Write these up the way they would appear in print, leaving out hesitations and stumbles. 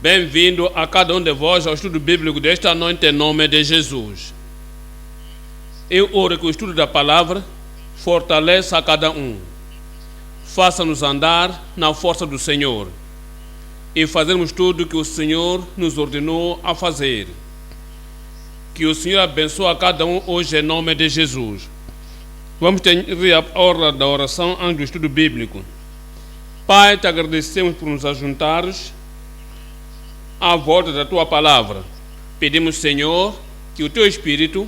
Bem-vindo a cada um de vós ao estudo bíblico desta noite em nome de Jesus. Eu oro que o estudo da palavra fortaleça a cada um. Faça-nos andar na força do Senhor e fazermos tudo que o Senhor nos ordenou a fazer. Que o Senhor abençoe a cada um hoje em nome de Jesus. Vamos ter a hora da oração antes do estudo bíblico. Pai, te agradecemos por nos ajuntares à volta da tua palavra. Pedimos, Senhor, que o teu Espírito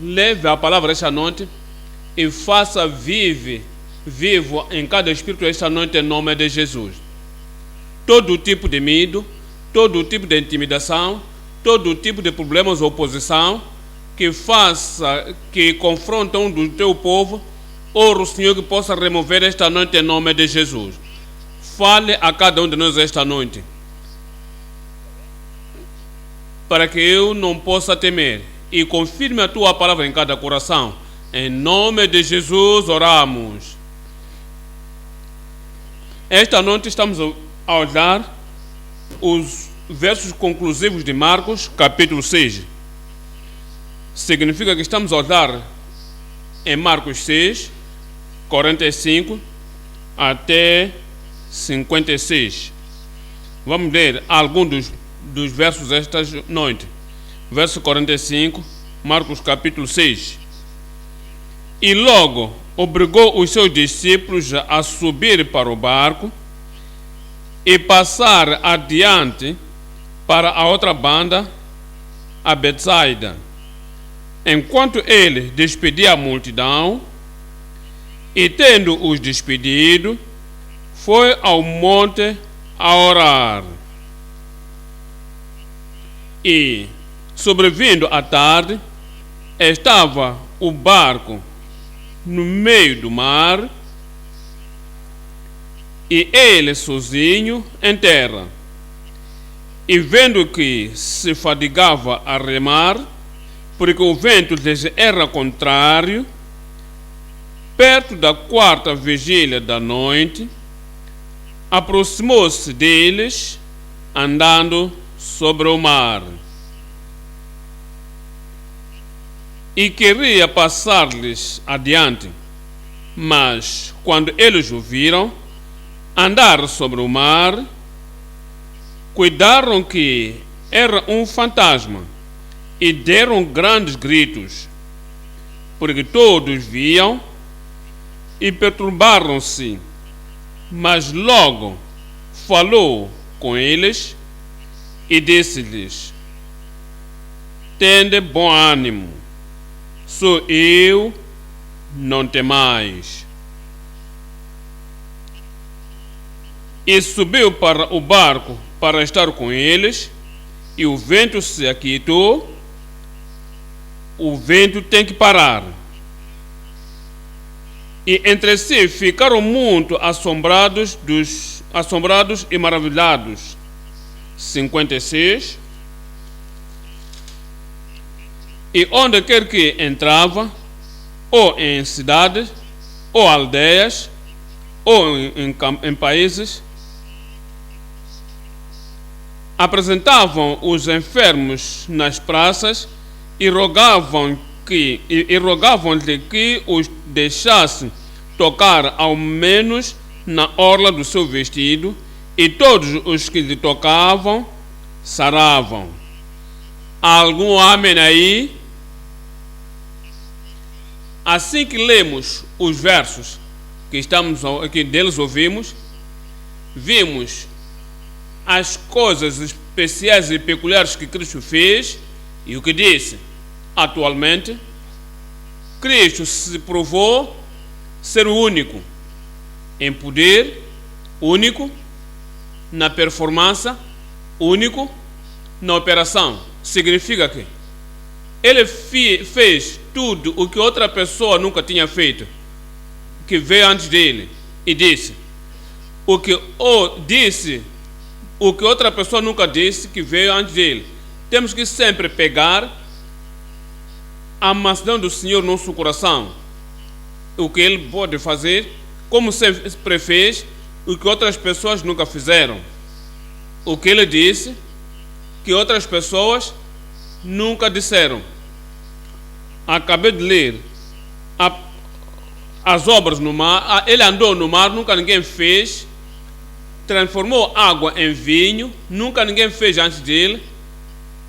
leve a palavra esta noite e faça vivo em cada espírito esta noite em nome de Jesus. Todo tipo de medo, todo tipo de intimidação, todo tipo de problemas ou oposição que confrontam do teu povo, oro, Senhor, que possa remover esta noite em nome de Jesus. Fale a cada um de nós esta noite, para que eu não possa temer, e confirme a tua palavra em cada coração. Em nome de Jesus oramos. Esta noite estamos a olhar os versos conclusivos de Marcos, capítulo 6. Significa que estamos a olhar em Marcos 6, 45 até 56. Vamos ler alguns dos versos esta noite. Verso 45, Marcos capítulo 6. E logo obrigou os seus discípulos a subir para o barco e passar adiante para a outra banda, a Betsaida. Enquanto ele despedia a multidão, e tendo-os despedido, foi ao monte a orar. E, sobrevindo à tarde, estava o barco no meio do mar, e ele sozinho em terra. E vendo que se fadigava a remar, porque o vento lhes era contrário, perto da quarta vigília da noite, aproximou-se deles, andando sobre o mar, e queria passar-lhes adiante. Mas, quando eles o viram andar sobre o mar, cuidaram que era um fantasma, e deram grandes gritos, porque todos viam, e perturbaram-se. Mas logo falou com eles e disse-lhes: tende bom ânimo, sou eu, não temais. E subiu para o barco para estar com eles, e o vento se aquietou. O vento tem que parar. E entre si ficaram muito assombrados e maravilhados. 56. E onde quer que entrava, ou em cidades, ou aldeias, ou em países, apresentavam os enfermos nas praças e rogavam-lhe que os deixasse tocar ao menos na orla do seu vestido, e todos os que lhe tocavam saravam. Há algum amém aí? Assim que lemos os versos que deles ouvimos, vimos as coisas especiais e peculiares que Cristo fez e o que disse. Atualmente, Cristo se provou ser o único em poder, único na performance, único na operação. Significa que ele fez tudo o que outra pessoa nunca tinha feito, que veio antes dele, e disse o que outra pessoa nunca disse, que veio antes dele. Temos que sempre pegar a mansidão do Senhor no nosso coração, o que Ele pode fazer, como sempre fez, o que outras pessoas nunca fizeram. o que ele disse que outras pessoas nunca disseram. Acabei de ler as obras no mar. Ele andou no mar, nunca ninguém fez. Transformou água em vinho, nunca ninguém fez antes dele.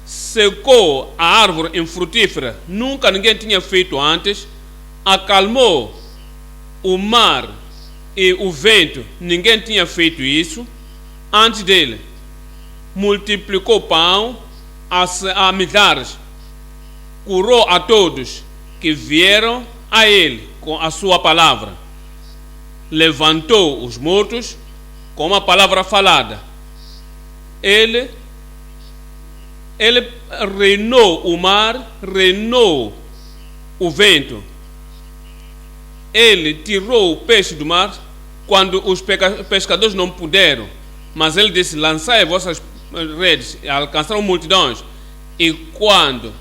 Secou a árvore infrutífera, nunca ninguém tinha feito antes. Acalmou o mar e o vento, ninguém tinha feito isso antes dele. Multiplicou pão a milhares, curou a todos que vieram a ele com a sua palavra, levantou os mortos com uma palavra falada. Ele reinou o mar, reinou o vento. Ele tirou o peixe do mar quando os pescadores não puderam, mas ele disse: lançai as vossas redes, e alcançaram multidões. E quando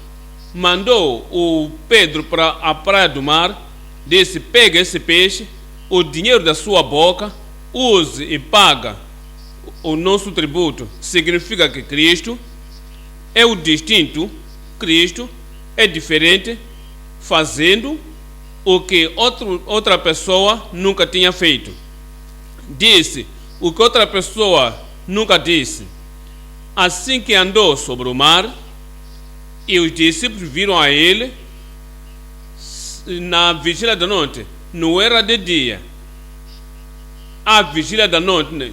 mandou o Pedro para a praia do mar, disse: pega esse peixe, o dinheiro da sua boca, use e paga o nosso tributo. Significa que Cristo é o distinto, Cristo é diferente, fazendo o que outra pessoa nunca tinha feito. Disse o que outra pessoa nunca disse. Assim que andou sobre o mar, e os discípulos viram a ele na vigília da noite, não era de dia. A vigília da noite,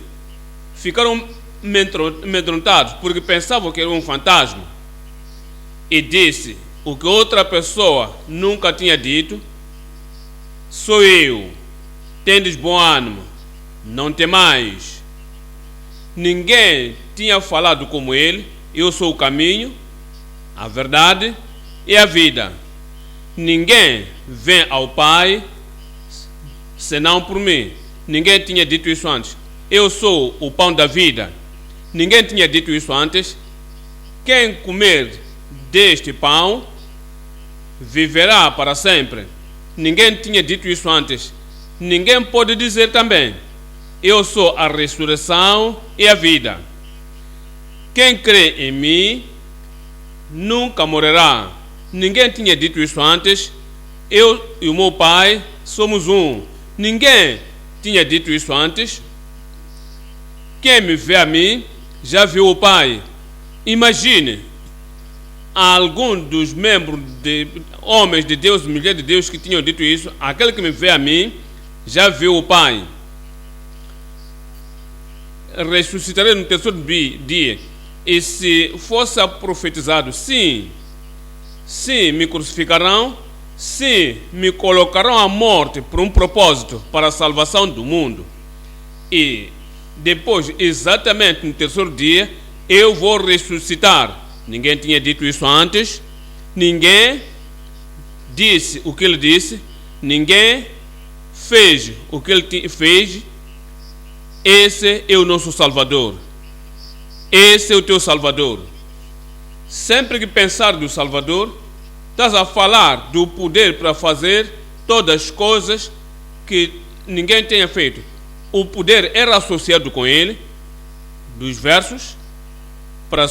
ficaram amedrontados porque pensavam que era um fantasma. E disse o que outra pessoa nunca tinha dito: sou eu, tendes bom ânimo, não temais. Ninguém tinha falado como ele: eu sou o caminho, a verdade e a vida. Ninguém vem ao Pai senão por mim. Ninguém tinha dito isso antes. Eu sou o pão da vida. Ninguém tinha dito isso antes. Quem comer deste pão viverá para sempre. Ninguém tinha dito isso antes. Ninguém pode dizer também: eu sou a ressurreição e a vida. Quem crê em mim nunca morrerá. Ninguém tinha dito isso antes. Eu e o meu Pai somos um. Ninguém tinha dito isso antes. Quem me vê a mim já viu o Pai. Imagine algum dos membros de homens de Deus, mulheres de Deus que tinham dito isso: aquele que me vê a mim já viu o Pai. Ressuscitarei no terceiro dia. E se fosse profetizado: sim, me crucificarão, sim, me colocarão à morte por um propósito, para a salvação do mundo. E depois, exatamente no terceiro dia, eu vou ressuscitar. Ninguém tinha dito isso antes. Ninguém disse o que ele disse. Ninguém fez o que ele fez. Esse é o nosso Salvador. Esse é o teu Salvador. Sempre que pensar do Salvador, estás a falar do poder para fazer todas as coisas que ninguém tenha feito. O poder era associado com ele, dos versos, para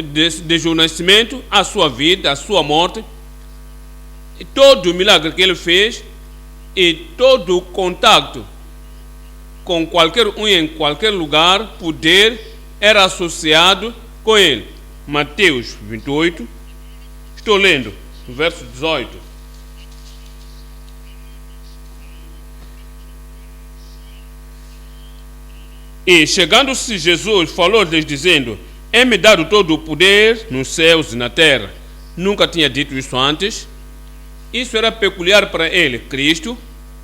desde o nascimento, a sua vida, a sua morte, e todo o milagre que ele fez, e todo o contato com qualquer um em qualquer lugar, poder era associado com ele. Mateus 28, estou lendo, verso 18. E chegando-se Jesus, falou-lhes dizendo: é-me dado todo o poder nos céus e na terra. Nunca tinha dito isso antes. Isso era peculiar para ele: Cristo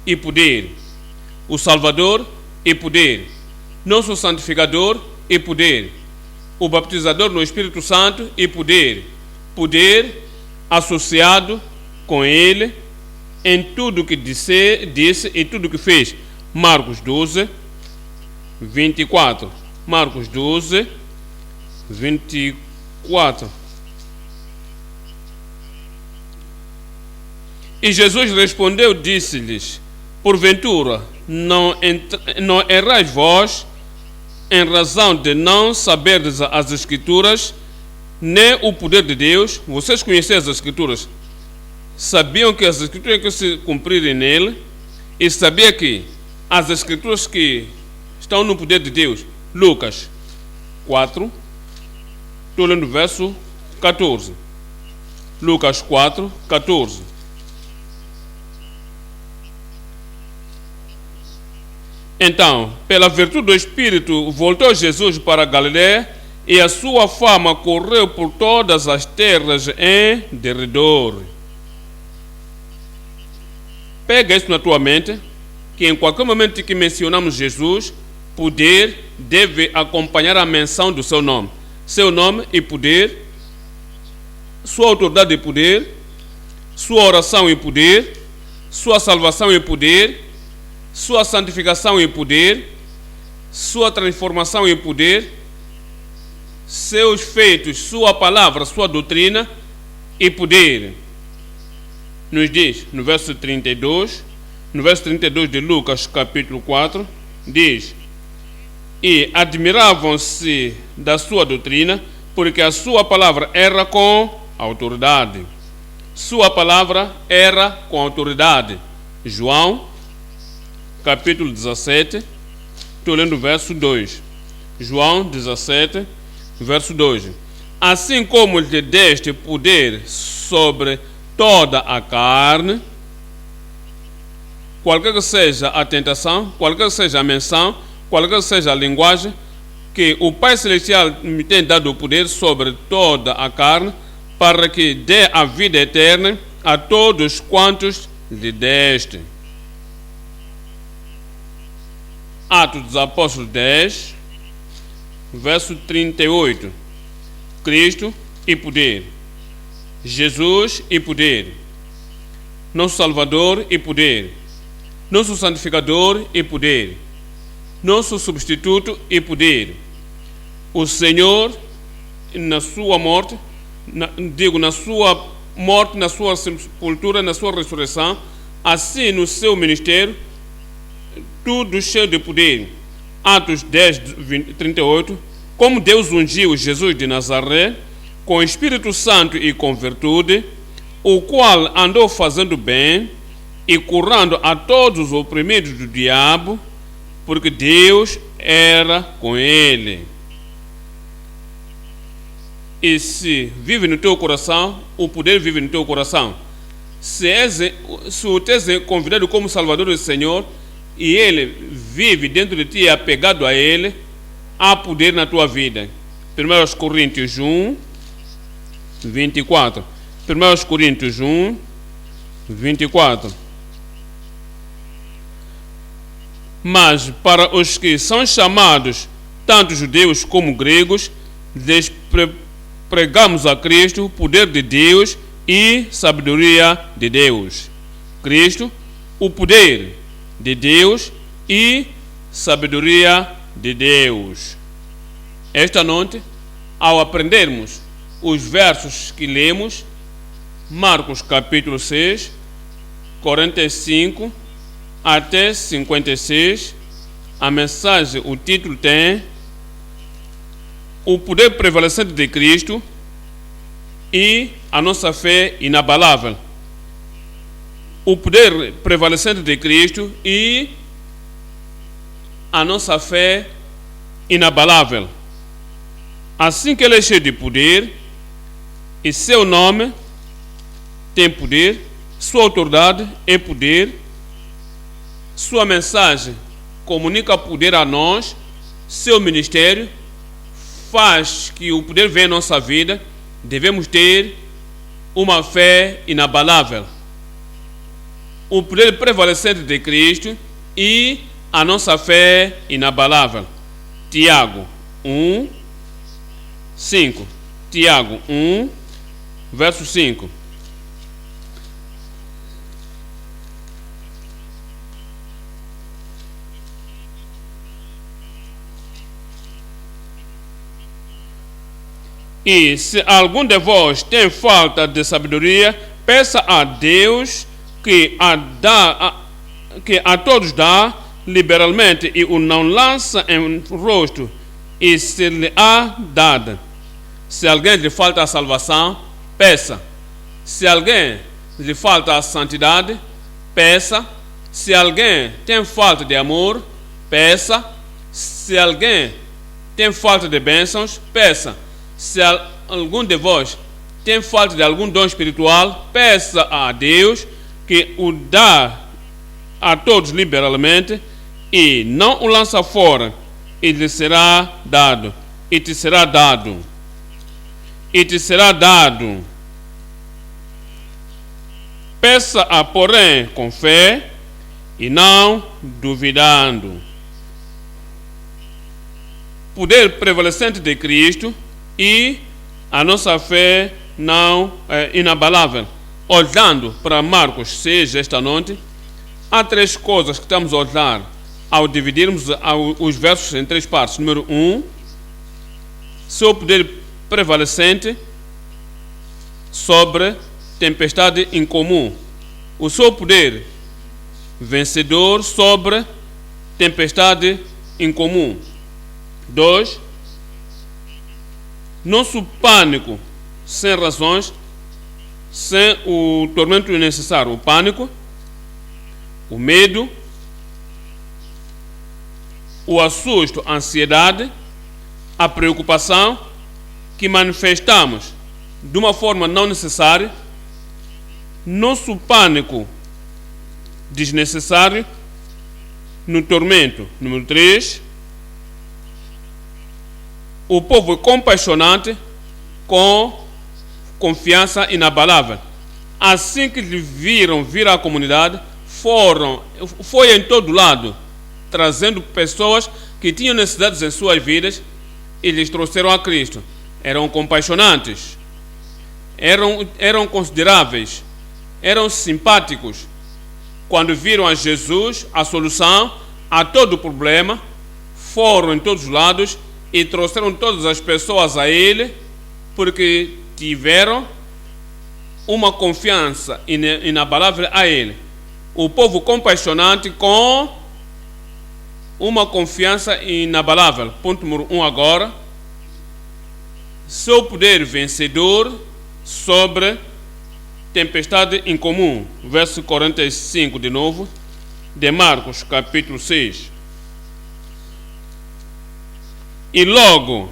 e poder, o Salvador e poder, nosso santificador e poder, o baptizador no Espírito Santo e poder, poder associado com ele em tudo que disse e tudo que fez. Marcos 12, 24. Marcos 12, 24. E Jesus respondeu, disse-lhes: porventura não errais vós, em razão de não saberdes as Escrituras, nem o poder de Deus. Vocês conhecem as Escrituras, sabiam que as Escrituras que se cumprirem nele, e sabia que as Escrituras que estão no poder de Deus. Lucas 4, estou lendo o verso 14. Lucas 4, 14. Então, pela virtude do Espírito, voltou Jesus para a Galiléia, e a sua fama correu por todas as terras em derredor. Pega isso na tua mente, que em qualquer momento que mencionamos Jesus, poder deve acompanhar a menção do seu nome. Seu nome e poder, sua autoridade e poder, sua oração e poder, sua salvação e poder, sua santificação e poder, sua transformação e poder, seus feitos, sua palavra, sua doutrina e poder. Nos diz no verso 32, no verso 32 de Lucas capítulo 4, diz: e admiravam-se da sua doutrina, porque a sua palavra era com autoridade. Sua palavra era com autoridade. João capítulo 17, estou lendo o verso 2. João 17, verso 2. Assim como lhe deste poder sobre toda a carne, qualquer que seja a tentação, qualquer que seja a menção, qualquer que seja a linguagem, que o Pai Celestial me tem dado o poder sobre toda a carne, para que dê a vida eterna a todos quantos lhe deste. Atos dos Apóstolos 10, verso 38. Cristo e poder. Jesus e poder. Nosso Salvador e poder. Nosso Santificador e poder. Nosso substituto e poder. O Senhor, na sua morte, na sua morte, na sua sepultura, na sua ressurreição, assim no seu ministério, tudo cheio de poder. Atos 10, 38. Como Deus ungiu Jesus de Nazaré com Espírito Santo e com virtude, o qual andou fazendo bem e curando a todos os oprimidos do diabo, porque Deus era com ele. E se vive no teu coração, o poder vive no teu coração. Se o tens convidado como Salvador e Senhor, e ele vive dentro de ti, apegado a ele, há poder na tua vida. 1 Coríntios 1, 24. 1 Coríntios 1, 24. Mas para os que são chamados, tanto judeus como gregos, lhes pregamos a Cristo, o poder de Deus e sabedoria de Deus. Cristo, o poder de Deus e sabedoria de Deus. Esta noite, ao aprendermos os versos que lemos, Marcos capítulo 6, 45 até 56, a mensagem, o título tem o poder prevalecente de Cristo e a nossa fé inabalável. O poder prevalecente de Cristo e a nossa fé inabalável. Assim que ele é cheio de poder, e seu nome tem poder, sua autoridade é poder, sua mensagem comunica poder a nós, seu ministério faz que o poder venha à nossa vida, devemos ter uma fé inabalável. O poder prevalecente de Cristo e a nossa fé inabalável. Tiago 1, 5. Tiago 1, verso 5. E se algum de vós tem falta de sabedoria, peça a Deus que a todos dá liberalmente e o não lança em rosto e ser-lhe-á dada. Se alguém lhe falta a salvação, peça. Se alguém lhe falta a santidade, peça. Se alguém tem falta de amor, peça. Se alguém tem falta de bênçãos, peça. Se algum de vós tem falta de algum dom espiritual, peça a Deus, que o dá a todos liberalmente, e não o lança fora, e lhe será dado, e te será dado, e te será dado. Peça-a, porém, com fé, e não duvidando. Poder prevalecente de Cristo e a nossa fé não é inabalável. Olhando para Marcos 6 esta noite, há três coisas que estamos a olhar ao dividirmos os versos em três partes. Número 1, seu poder prevalecente sobre tempestade incomum. O seu poder vencedor sobre tempestade incomum. 2, nosso pânico sem razões, sem o tormento necessário. O pânico, o medo, o assusto, a ansiedade, a preocupação que manifestamos de uma forma não necessária, nosso pânico desnecessário no tormento. Número 3, o povo compassionante com confiança inabalável. Assim que lhe viram vir à comunidade, foi em todo lado, trazendo pessoas que tinham necessidades em suas vidas e lhes trouxeram a Cristo. Eram compassionantes, eram consideráveis, eram simpáticos. Quando viram a Jesus, a solução a todo o problema, foram em todos os lados e trouxeram todas as pessoas a Ele, porque tiveram uma confiança inabalável a Ele. O povo compassionante com uma confiança inabalável. Ponto número 1 agora. Seu poder vencedor sobre tempestade incomum. Verso 45 de novo, de Marcos, capítulo 6. E logo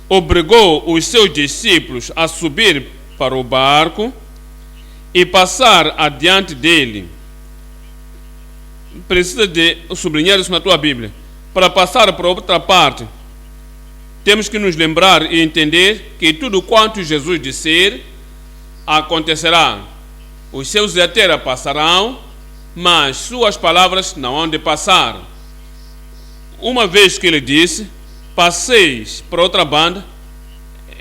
obrigou os seus discípulos a subir para o barco e passar adiante dele. Precisa de sublinhar isso na tua Bíblia. Para passar para outra parte, temos que nos lembrar e entender que tudo quanto Jesus disser acontecerá. Os seus etera passarão, mas suas palavras não hão de passar. Uma vez que ele disse: passeis para outra banda,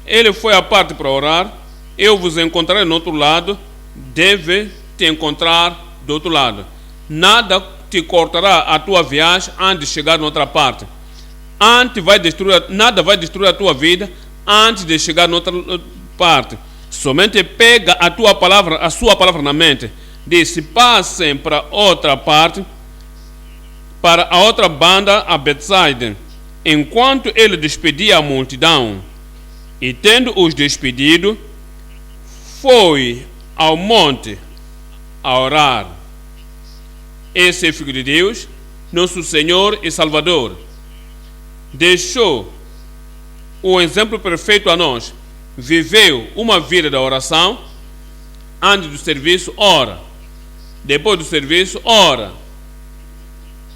ele foi à parte para orar, eu vos encontrarei no outro lado, deve te encontrar do outro lado. Nada te cortará a tua viagem antes de chegar na outra parte. Nada vai destruir a tua vida antes de chegar na outra parte. Somente pega a sua palavra na mente. Diz: passem para outra parte, para a outra banda, a Betsaida. Enquanto ele despedia a multidão, e tendo-os despedido, foi ao monte a orar. Esse é o Filho de Deus, nosso Senhor e Salvador. Deixou o exemplo perfeito a nós. Viveu uma vida da oração. Antes do serviço, ora. Depois do serviço, ora.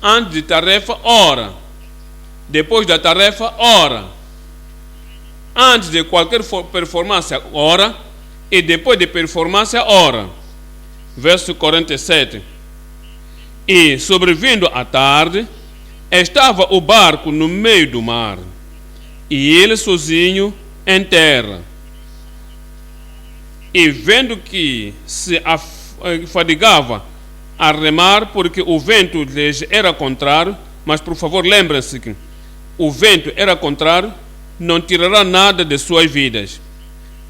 Antes de tarefa, ora. Depois da tarefa, ora. Antes de qualquer performance, ora. E depois de performance, ora. Verso 47. E, sobrevindo à tarde, estava o barco no meio do mar, e ele sozinho em terra. E vendo que se fadigava a remar, porque o vento lhes era contrário, mas por favor lembrem-se que o vento era contrário, não tirará nada de suas vidas.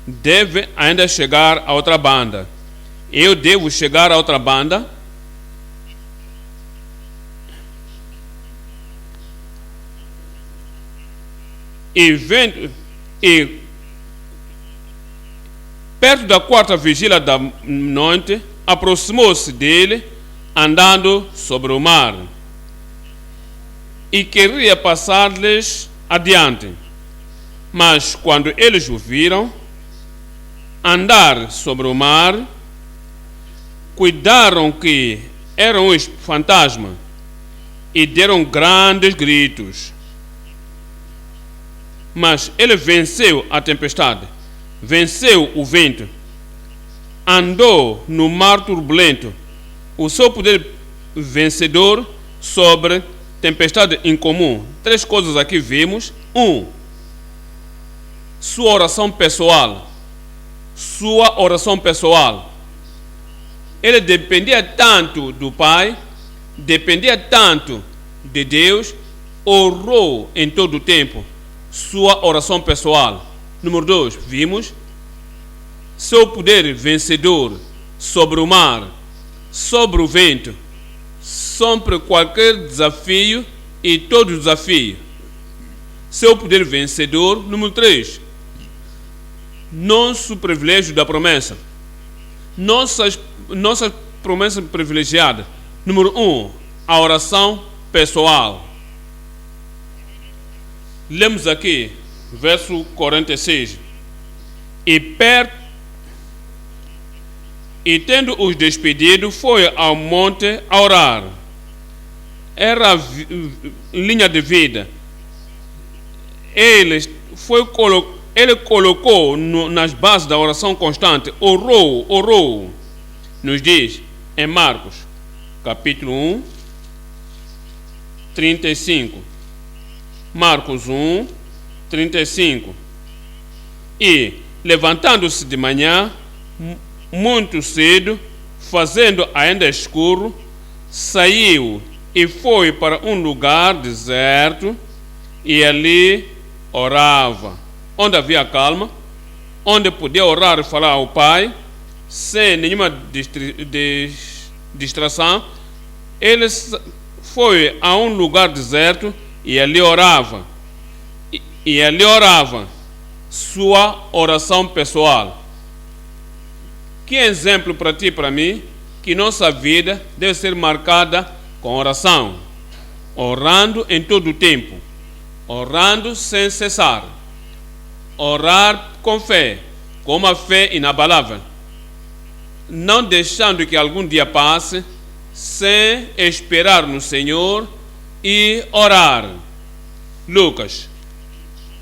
Deve ainda chegar a outra banda. Eu devo chegar a outra banda. e perto da quarta vigília da noite, aproximou-se dele, andando sobre o mar, e queria passar-lhes adiante. Mas quando eles o viram andar sobre o mar, cuidaram que era um fantasma e deram grandes gritos. Mas ele venceu a tempestade, venceu o vento, andou no mar turbulento. O seu poder vencedor sobre tempestade incomum. 3 coisas aqui vimos. 1. Sua oração pessoal. Sua oração pessoal. Ele dependia tanto do Pai, dependia tanto de Deus, orou em todo o tempo. Sua oração pessoal. Número 2, vimos seu poder vencedor sobre o mar, sobre o vento, sobre qualquer desafio e todo desafio. Seu poder vencedor. Número 3, nosso privilégio da promessa. Nossa promessa privilegiada. Número 1, a oração pessoal. Lemos aqui, verso 46. E tendo-os despedido, foi ao monte a orar. Era linha de vida. Ele colocou nas bases da oração constante. Orou. Nos diz em Marcos, capítulo 1, 35. Marcos 1, 35. E, levantando-se de manhã, muito cedo, fazendo ainda escuro, saiu e foi para um lugar deserto e ali orava. Onde havia calma, onde podia orar e falar ao Pai, sem nenhuma distração. Ele foi a um lugar deserto e ali orava. E ali orava. Sua oração pessoal. Que exemplo para ti e para mim, que nossa vida deve ser marcada com oração. Orando em todo o tempo. Orando sem cessar. Orar com fé, com uma fé inabalável. Não deixando que algum dia passe sem esperar no Senhor e orar. Lucas,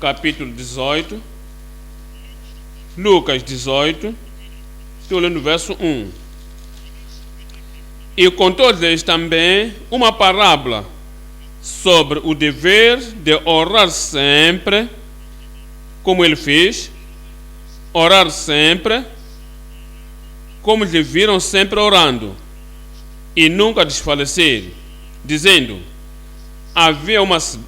capítulo 18. Lucas 18. Estou lendo o verso 1. E contou-lhes também uma parábola sobre o dever de orar sempre, como ele fez, orar sempre, como lhe viram sempre orando, e nunca desfalecer, dizendo: havia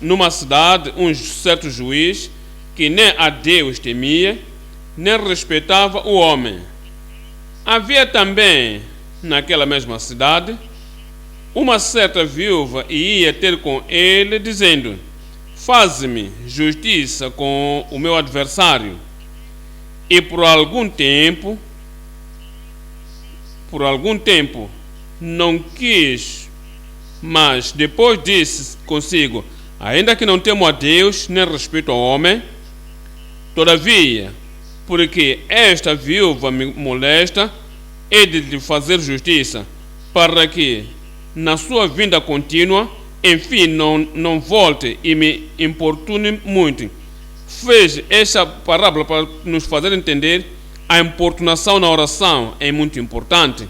numa cidade um certo juiz que nem a Deus temia, nem respeitava o homem. Havia também naquela mesma cidade uma certa viúva e ia ter com ele, dizendo: faze-me justiça com o meu adversário. E por algum tempo não quis, mas depois disse consigo: ainda que não temo a Deus, nem respeito ao homem, todavia, porque esta viúva me molesta, he de lhe fazer justiça, para que, na sua vinda contínua, enfim, não volte e me importune muito. Fez esta parábola para nos fazer entender a importunação na oração é muito importante.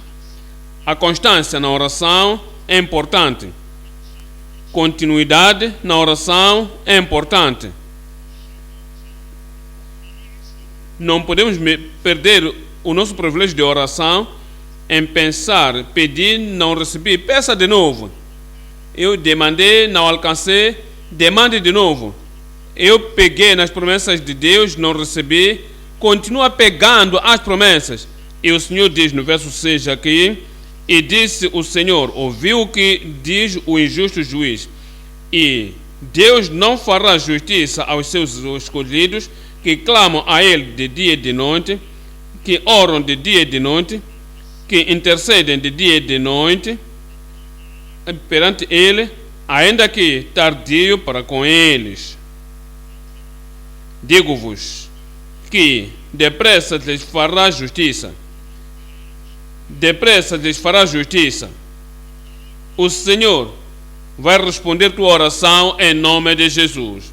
A constância na oração é importante. Continuidade na oração é importante. Não podemos perder o nosso privilégio de oração em pensar, pedir, não recebi, peça de novo. Eu demandei, não alcancei, demande de novo. Eu peguei nas promessas de Deus, não recebi, continua pegando as promessas. E o Senhor diz no verso 6 aqui: e disse o Senhor, ouviu o que diz o injusto juiz, e Deus não fará justiça aos seus escolhidos, que clamam a Ele de dia e de noite, que oram de dia e de noite, que intercedem de dia e de noite perante Ele, ainda que tardio para com eles. Digo-vos que depressa lhes fará justiça. Depressa lhes fará justiça. O Senhor vai responder tua oração em nome de Jesus.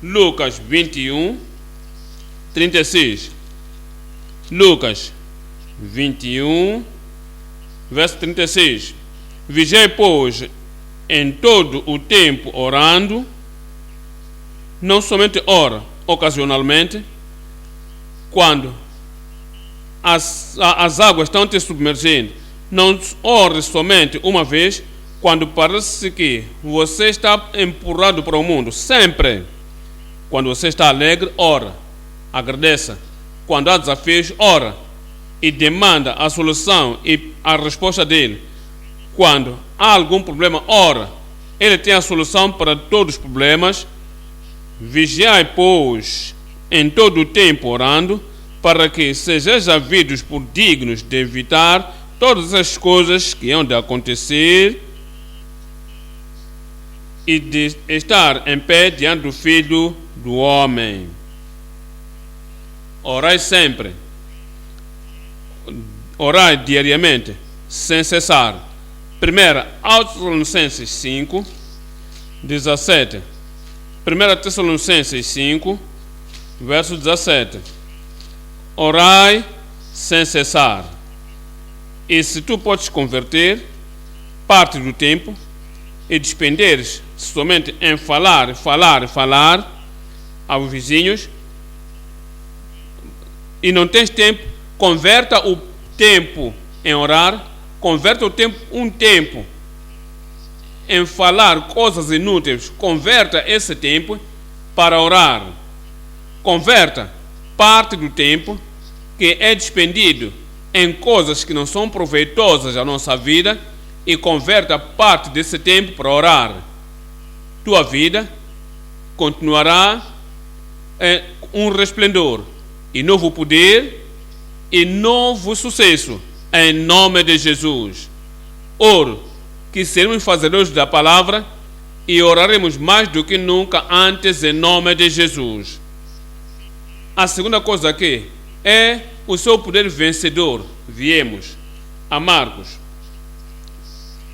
Lucas 21, 36. Lucas 21, verso 36. Vigiai, pois, em todo o tempo orando, não somente ora ocasionalmente, quando as águas estão te submergindo. Não ore somente uma vez, quando parece que você está empurrado para o mundo. Sempre. Quando você está alegre, ora, agradeça. Quando há desafios, ora e demanda a solução e a resposta dele. Quando há algum problema, ora. Ele tem a solução para todos os problemas. Vigiai, pois, em todo o tempo orando, para que sejais havidos por dignos de evitar todas as coisas que hão de acontecer e de estar em pé diante do Filho do Homem. Orai sempre. Orai diariamente, sem cessar. 1 Tessalonicenses 5, 17. 1 Tessalonicenses 5, verso 17. Orai sem cessar. E se tu podes converter parte do tempo e despenderes somente em falar aos vizinhos e não tens tempo, converta o tempo em orar, converta o tempo em falar coisas inúteis, converta esse tempo para orar. Converta parte do tempo que é despendido em coisas que não são proveitosas à nossa vida e converta parte desse tempo para orar. Tua vida continuará um resplendor e novo poder e novo sucesso em nome de Jesus. Oro que seremos fazedores da palavra e oraremos mais do que nunca antes em nome de Jesus. A segunda coisa aqui é o seu poder vencedor. Viemos a Marcos,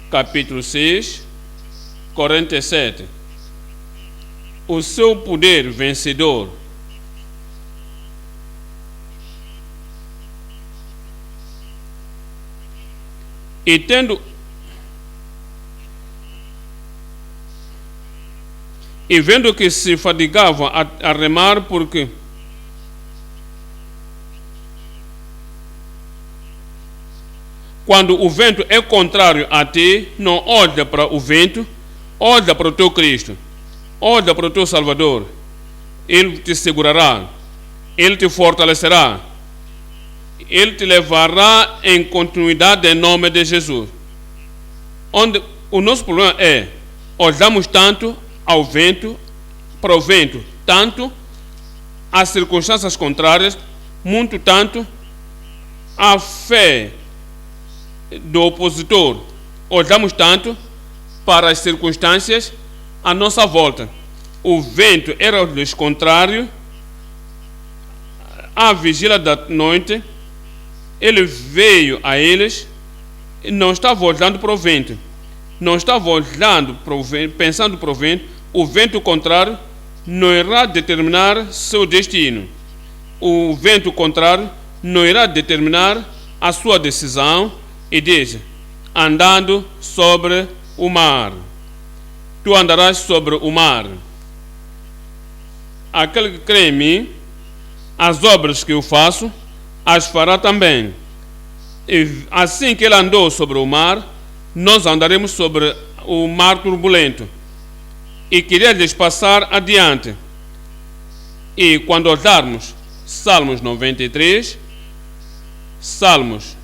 capítulo 6, 47. O seu poder vencedor. E tendo e vendo que se fadigavam a remar, porque quando o vento é contrário a ti, não olha para o vento, olha para o teu Cristo, olha para o teu Salvador. Ele te segurará, Ele te fortalecerá, Ele te levará em continuidade em nome de Jesus. Onde o nosso problema é, olhamos tanto ao vento, para o vento, tanto às circunstâncias contrárias, muito tanto à fé do opositor. Olhamos tanto para as circunstâncias à nossa volta. O vento era-lhes contrário. À vigília da noite, ele veio a eles e não estava olhando para o vento. Não estava olhando para o vento, pensando para o vento. O vento contrário não irá determinar seu destino. O vento contrário não irá determinar a sua decisão. E diz, andando sobre o mar. Tu andarás sobre o mar. Aquele que crê em mim, as obras que eu faço, as fará também. E assim que ele andou sobre o mar, nós andaremos sobre o mar turbulento. E queria lhes passar adiante. E quando olharmos Salmos 93, estamos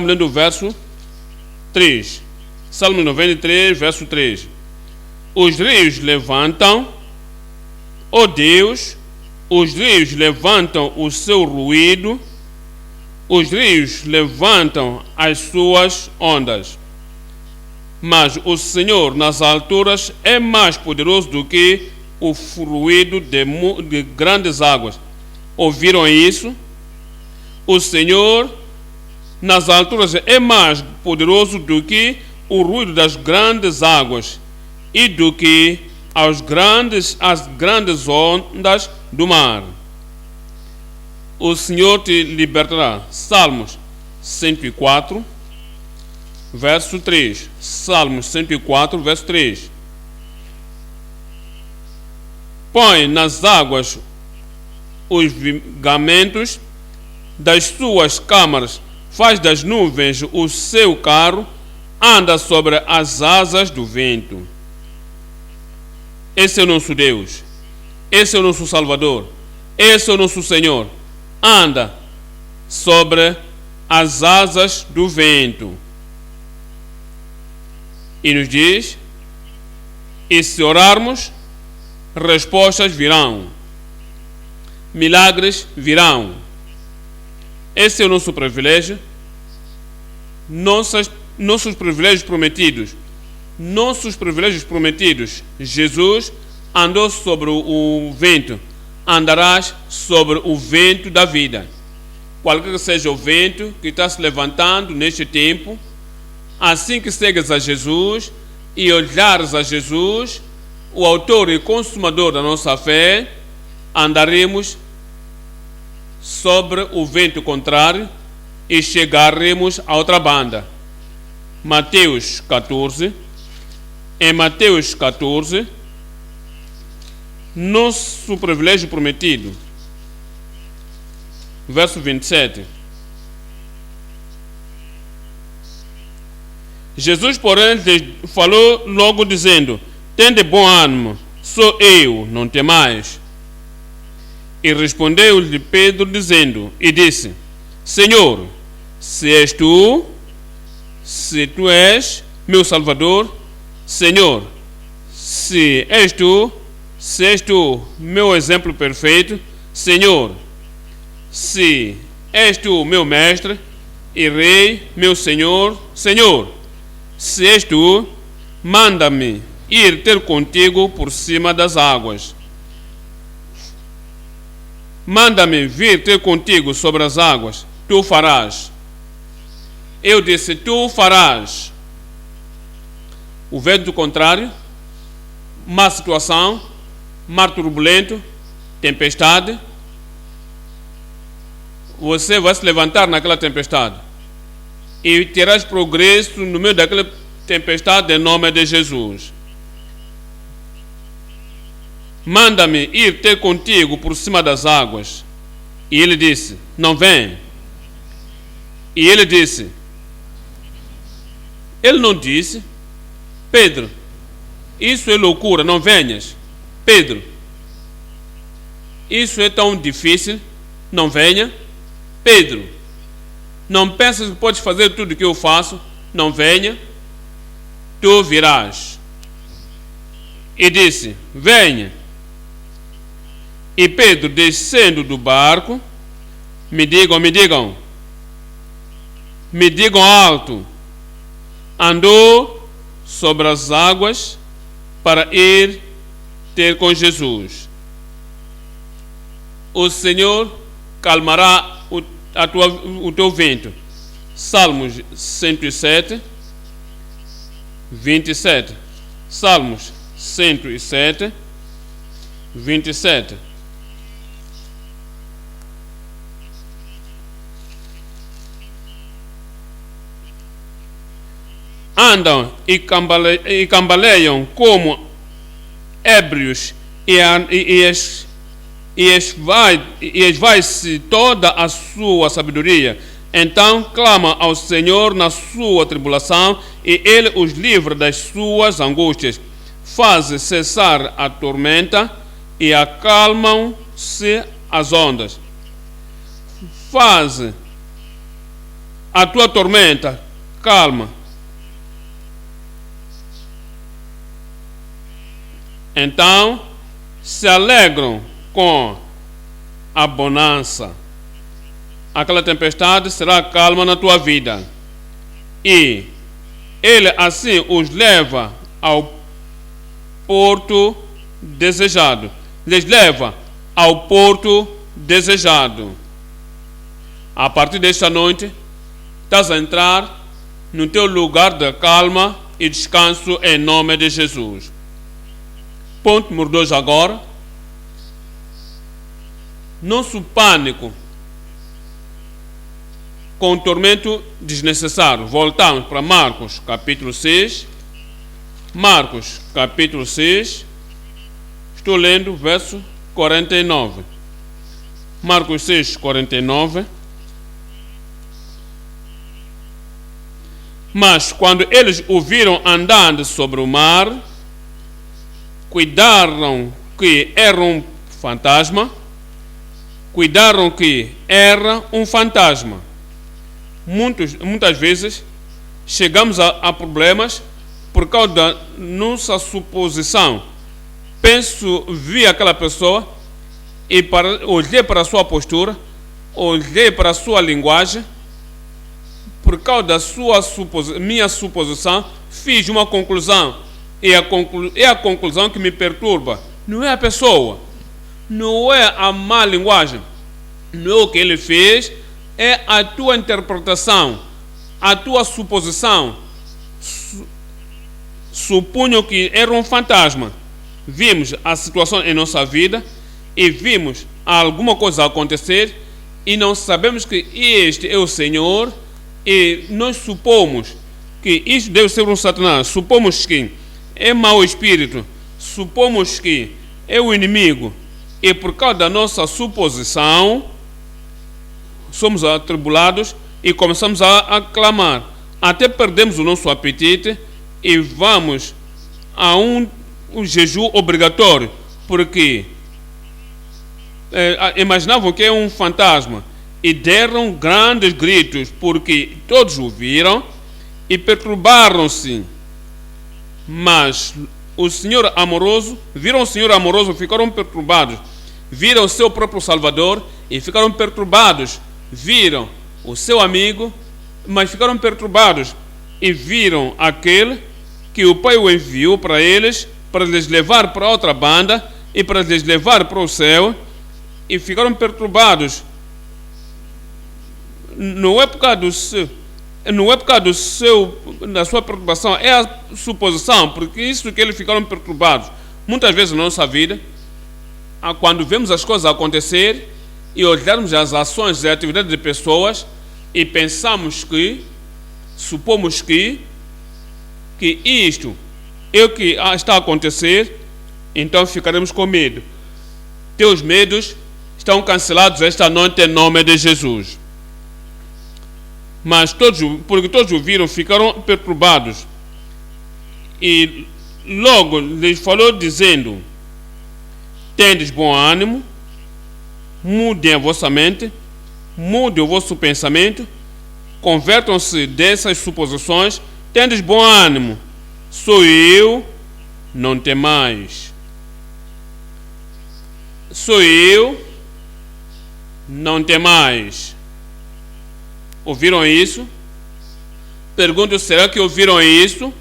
lendo o verso 3. Salmo 93, verso 3. Os rios levantam, ó Deus, os rios levantam o seu ruído, os rios levantam as suas ondas. Mas o Senhor nas alturas é mais poderoso do que o ruído de grandes águas. Ouviram isso? O Senhor nas alturas é mais poderoso do que o ruído das grandes águas e do que as grandes ondas do mar. O Senhor te libertará. Salmos 104, verso 3. Salmos 104, verso 3. Põe nas águas os vigamentos das suas câmaras, faz das nuvens o seu carro, anda sobre as asas do vento. Esse é o nosso Deus, esse é o nosso Salvador, esse é o nosso Senhor. Anda sobre as asas do vento. E nos diz, e se orarmos, respostas virão, milagres virão. Esse é o nosso privilégio, nossos privilégios prometidos. Nossos privilégios prometidos. Jesus andou sobre o vento, andarás sobre o vento da vida. Qualquer que seja o vento que está se levantando neste tempo, assim que segues a Jesus e olhares a Jesus, o autor e consumador da nossa fé, andaremos sobre o vento contrário e chegaremos a outra banda. Mateus 14. Em Mateus 14, nosso privilégio prometido, verso 27. Jesus, porém, falou logo dizendo: tende bom ânimo, sou eu, não temais. E respondeu-lhe Pedro dizendo, e disse: Senhor, se tu és meu Salvador, Senhor, se és tu meu exemplo perfeito, Senhor, se és tu meu mestre e rei, meu Senhor, se és tu, manda-me ir ter contigo por cima das águas. Manda-me vir ter contigo sobre as águas, tu farás. Eu disse, tu farás. O vento contrário, má situação, mar turbulento, tempestade. Você vai se levantar naquela tempestade e terás progresso no meio daquela tempestade em nome de Jesus. Manda-me ir ter contigo por cima das águas. E ele disse, não vem. E ele disse, ele não disse, Pedro, isso é loucura, não venhas. Pedro, isso é tão difícil, não venha. Pedro, não pensas que podes fazer tudo o que eu faço, não venha. Tu virás. E disse, venha. E Pedro, descendo do barco, me digam alto, andou sobre as águas para ir ter com Jesus. O Senhor calmará o teu vento. Salmos 107, 27. Salmos 107, 27. Andam e cambaleiam como ébrios e esvai-se toda a sua sabedoria. Então clama ao Senhor na sua tribulação e Ele os livra das suas angústias. Faz cessar a tormenta e acalmam-se as ondas. Faz a tua tormenta calma Então se alegram com a bonança. Aquela tempestade será calma na tua vida. E ele assim os leva ao porto desejado. Les leva ao porto desejado. A partir desta noite, estás a entrar no teu lugar de calma e descanso em nome de Jesus. Ponto número 2 agora. Nosso pânico com tormento desnecessário. Voltamos para Marcos capítulo 6. Marcos capítulo 6. Estou lendo o verso 49. Marcos 6, 49. Mas quando eles o viram andando sobre o mar, cuidaram que era um fantasma. Muitas vezes chegamos a problemas por causa da nossa suposição. Vi aquela pessoa e olhei para a sua postura, olhei para a sua linguagem, por causa da minha suposição, fiz uma conclusão. E a conclusão que me perturba. Não é a pessoa, não é a má linguagem, não é o que ele fez, é a tua interpretação, a tua suposição. Supunho que era um fantasma. Vimos a situação em nossa vida e vimos alguma coisa acontecer e não sabemos que este é o Senhor e nós supomos que isto deve ser um Satanás, supomos que é mau espírito, supomos que é o inimigo e por causa da nossa suposição somos atribulados e começamos a clamar, até perdemos o nosso apetite e vamos a um jejum obrigatório, porque imaginavam que é um fantasma e deram grandes gritos, porque todos o viram e perturbaram-se. Mas o Senhor amoroso, viram o Senhor amoroso, ficaram perturbados. Viram o seu próprio Salvador e ficaram perturbados. Viram o seu amigo, mas ficaram perturbados. E viram aquele que o Pai o enviou para eles, para lhes levar para outra banda e para lhes levar para o céu, e ficaram perturbados. Não é por causa da sua perturbação, é a suposição, porque isso que eles ficaram perturbados. Muitas vezes na nossa vida, quando vemos as coisas acontecer e olharmos as ações e atividades de pessoas e supomos que isto é o que está a acontecer, então ficaremos com medo. Teus medos estão cancelados esta noite em nome de Jesus. Mas porque todos o viram, ficaram perturbados. E logo lhes falou dizendo: tendes bom ânimo, mudem a vossa mente, mudem o vosso pensamento, convertam-se dessas suposições, tendes bom ânimo, sou eu, não temais. Sou eu, não temais. Ouviram isso? Pergunto, será que ouviram isso?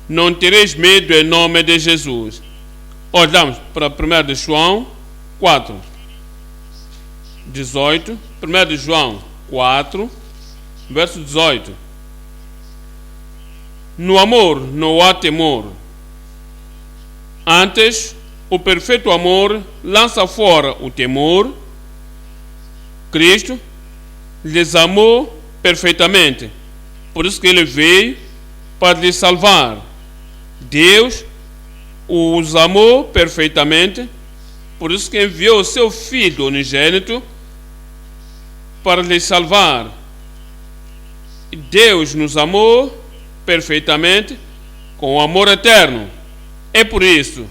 Não tereis medo em nome de Jesus. Olhamos para 1 de João 4, 18. 1 de João 4, verso 18. No amor não há temor. Antes, o perfeito amor lança fora o temor. Cristo lhes amou perfeitamente, por isso que ele veio para lhes salvar. Deus os amou perfeitamente, por isso que enviou o seu Filho unigênito para lhes salvar. Deus nos amou perfeitamente com amor eterno. É por isso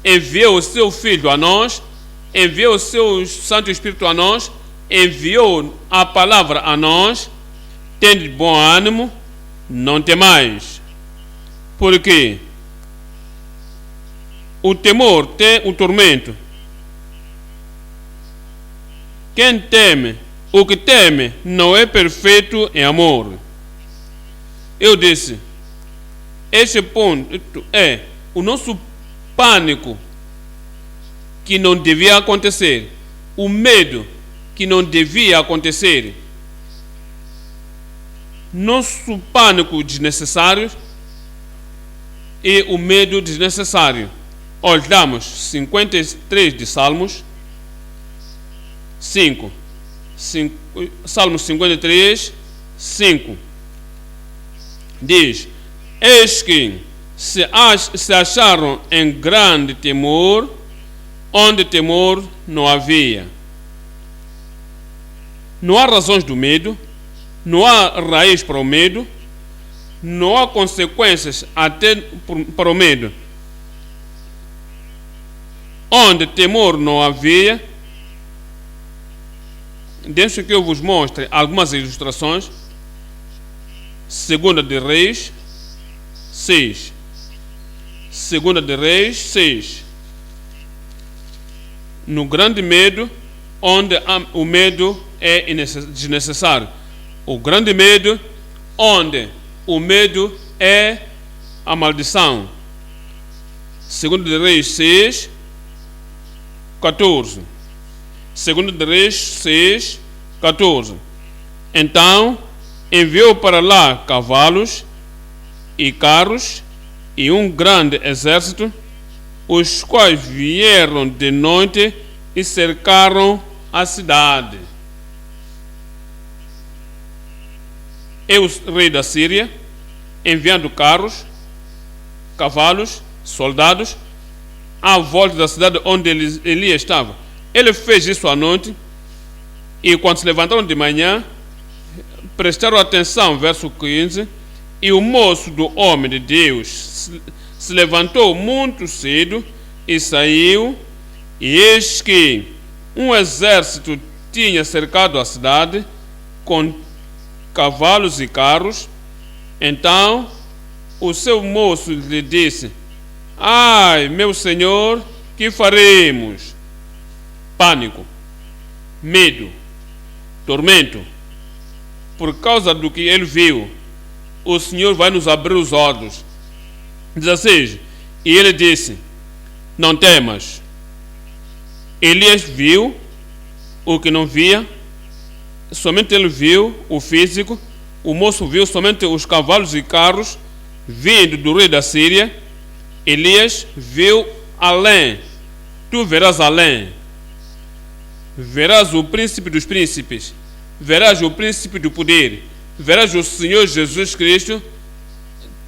enviou o seu Filho a nós, enviou o seu Santo Espírito a nós, enviou a palavra a nós. Tende bom ânimo, não temais, porque O temor tem o tormento. Quem teme, o que teme, não é perfeito em amor. Eu disse, esse ponto é o nosso pânico que não devia acontecer, o medo que não devia acontecer, nosso pânico desnecessário e o medo desnecessário. Olhamos 53 de Salmos 5. Salmos 53, 5. Diz: eis que se acharam em grande temor, onde temor não havia. Não há razões do medo, não há raiz para o medo, não há consequências até para o medo. Onde temor não havia, deixa que eu vos mostre algumas ilustrações. Segunda de Reis 6. Segunda de Reis 6. No grande medo, onde o medo é desnecessário. O grande medo, onde o medo é a maldição. Segunda de Reis 6, 14. Segunda de Reis 6, 14. Então enviou para lá cavalos e carros e um grande exército, os quais vieram de noite e cercaram a cidade. E o rei da Síria, enviando carros, cavalos, soldados, à volta da cidade onde Elias estava. Ele fez isso à noite, e quando se levantaram de manhã, prestaram atenção, verso 15, e o moço do homem de Deus se levantou muito cedo e saiu, e eis que um exército tinha cercado a cidade com cavalos e carros. Então o seu moço lhe disse: ai, meu senhor, que faremos? Pânico, medo, tormento. Por causa do que ele viu, o Senhor vai nos abrir os olhos. 16. E ele disse: não temas. Elias viu o que não via, somente ele viu o físico. O moço viu somente os cavalos e carros vindo do rei da Síria. Elias viu além. Tu verás além. Verás o príncipe dos príncipes, verás o príncipe do poder, verás o Senhor Jesus Cristo.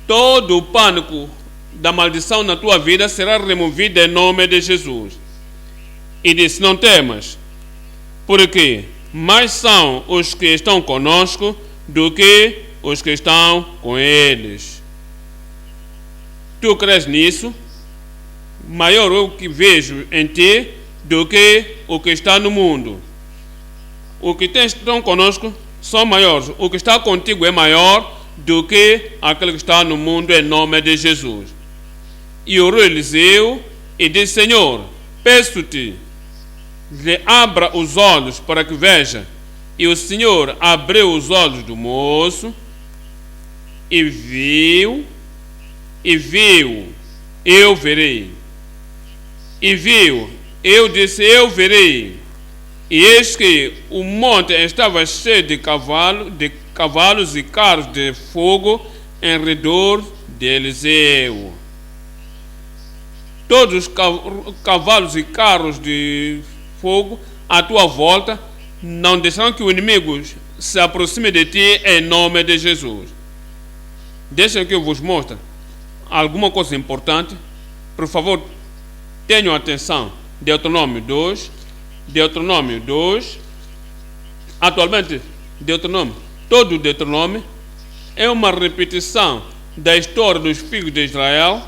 Todo o pânico da maldição na tua vida será removido em nome de Jesus. E disse: não temas, porque mais são os que estão conosco do que os que estão com eles. Tu crês nisso? Maior é o que vejo em ti do que o que está no mundo. O que estão conosco são maiores. O que está contigo é maior do que aquele que está no mundo, em nome de Jesus. E orou Eliseu e disse: Senhor, peço-te, lhe abra os olhos para que veja. E o Senhor abriu os olhos do moço e viu, eu verei. E viu, eu disse: eu verei. E eis que o monte estava cheio de cavalos e carros de fogo em redor de Eliseu. Todos os cavalos e carros de fogo à tua volta não deixarão que o inimigo se aproxime de ti, em nome de Jesus. Deixa que eu vos mostre alguma coisa importante. Por favor, tenham atenção. Deuteronômio 2. Atualmente, todo o Deuteronômio é uma repetição da história dos filhos de Israel,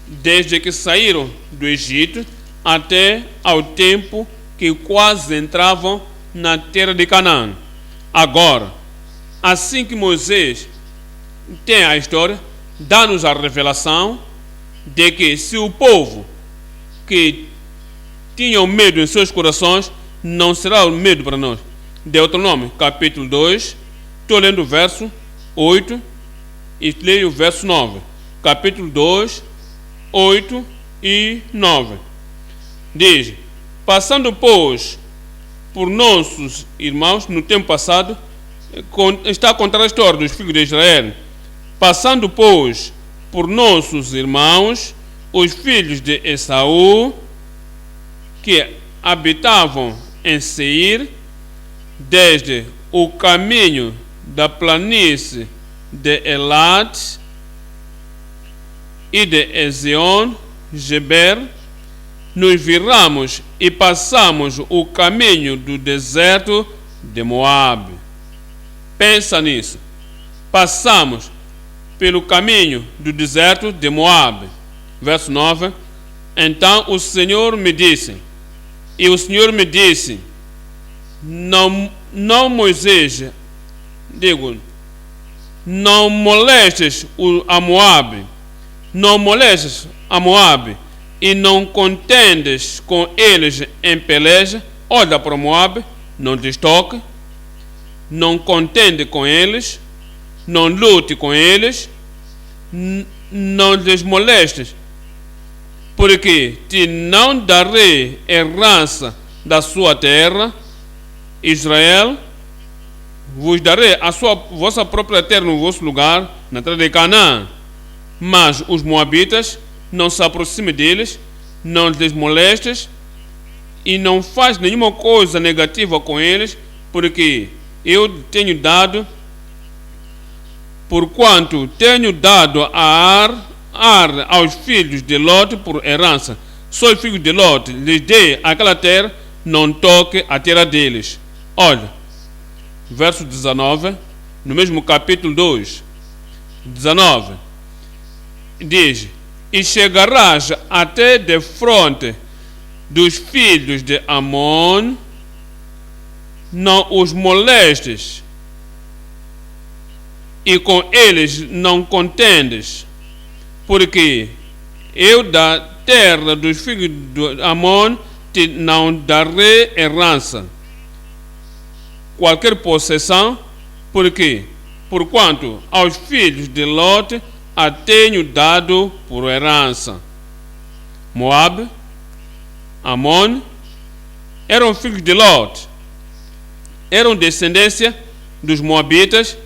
desde que saíram do Egito até ao tempo que quase entravam na terra de Canaã. Agora, assim que Moisés tem a história, dá-nos a revelação de que se o povo que tinham medo em seus corações, não será o medo para nós. Deuteronômio, capítulo 2, estou lendo o verso 8 e leio o verso 9. Capítulo 2, 8 e 9. Diz: passando, pois, por nossos irmãos, no tempo passado, está a contar a história dos filhos de Israel. Passando, pois, por nossos irmãos, os filhos de Esaú, que habitavam em Seir, desde o caminho da planície de Elat e de Ezion-Geber, nos viramos e passamos o caminho do deserto de Moabe. Pensa nisso. Passamos pelo caminho do deserto de Moabe. Verso 9. Então o Senhor me disse, não Moisés, não molestes a Moabe, e não contendes com eles em peleja. Olha para Moabe, não lhes toque, não contende com eles, não lute com eles, não lhes molestes, porque te não darei herança da sua terra, Israel, vos darei a vossa própria terra no vosso lugar, na terra de Canaã. Mas os moabitas, não se aproxime deles, não lhes molestes e não faz nenhuma coisa negativa com eles, porque eu tenho dado, porquanto tenho dado a Ar aos filhos de Lot por herança. Só os filhos de Lot lhes dei aquela terra, não toque a terra deles. Olha, verso 19, no mesmo capítulo 2, 19, diz: e chegarás até de fronte dos filhos de Amon, não os molestes, e com eles não contendes, porque eu da terra dos filhos de Amon te não darei herança, qualquer possessão, porque porquanto aos filhos de Lot a tenho dado por herança. Moabe, Amon, eram filhos de Lot, eram descendência dos Moabitas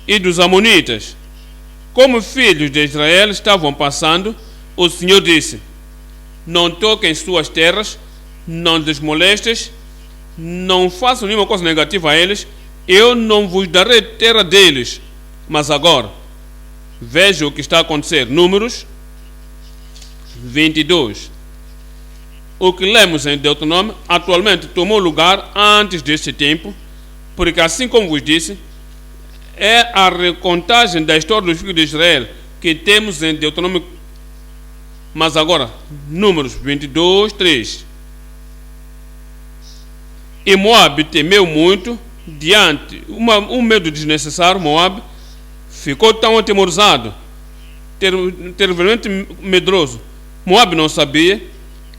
e dos Amonitas. Como filhos de Israel estavam passando, o Senhor disse: não toquem suas terras, não lhes molestes, não façam nenhuma coisa negativa a eles, eu não vos darei terra deles. Mas agora, veja o que está a acontecer. Números 22. O que lemos em Deuteronômio atualmente tomou lugar antes deste tempo, porque assim como vos disse, é a recontagem da história dos filhos de Israel que temos em Deuteronômio. Mas agora, Números 22, 3. E Moabe temeu muito diante um medo desnecessário. Moabe ficou tão atemorizado, terrivelmente medroso. Moabe não sabia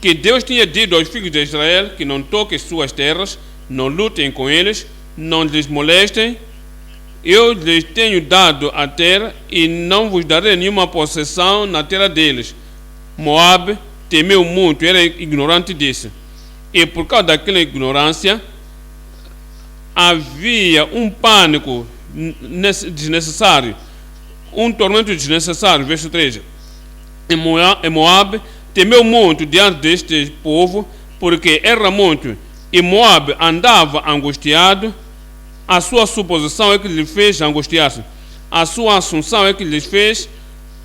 que Deus tinha dito aos filhos de Israel que não toquem suas terras, não lutem com eles, não lhes molestem. Eu lhes tenho dado a terra e não vos darei nenhuma possessão na terra deles. Moabe temeu muito, era ignorante disso. E por causa daquela ignorância, havia um pânico desnecessário, um tormento desnecessário. Verso 13. E Moabe temeu muito diante deste povo, porque era muito, e Moabe andava angustiado. A sua suposição é que lhe fez angustiar-se. A sua assunção é que lhes fez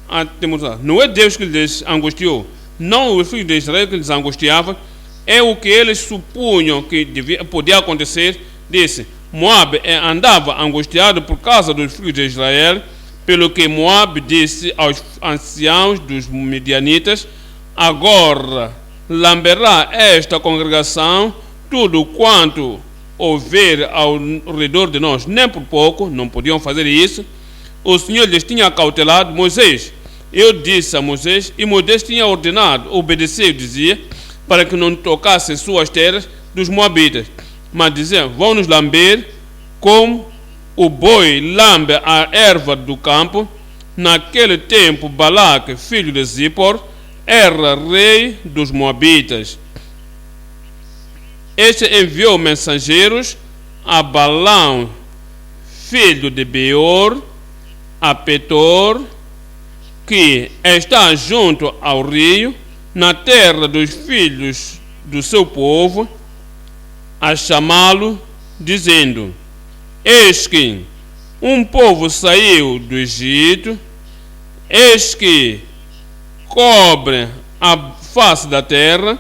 atemorizar. Não é Deus que lhes angustiou, não os filhos de Israel que lhes angustiava, é o que eles supunham que podia acontecer. Disse: Moabe andava angustiado por causa dos filhos de Israel, pelo que Moabe disse aos anciãos dos midianitas: agora lamberá esta congregação tudo quanto houver ao redor de nós. Nem por pouco não podiam fazer isso. O Senhor lhes tinha cautelado: Moisés, eu disse a Moisés, e Moisés tinha ordenado, obedeceu, dizia, para que não tocassem suas terras dos moabitas. Mas dizia, vão nos lamber como o boi lambe a erva do campo. Naquele tempo, Balaque, filho de Zippor, era rei dos moabitas. Este enviou mensageiros a Balaão, filho de Beor, a Petor, que está junto ao rio, na terra dos filhos do seu povo, a chamá-lo, dizendo: eis que um povo saiu do Egito, eis que cobre a face da terra,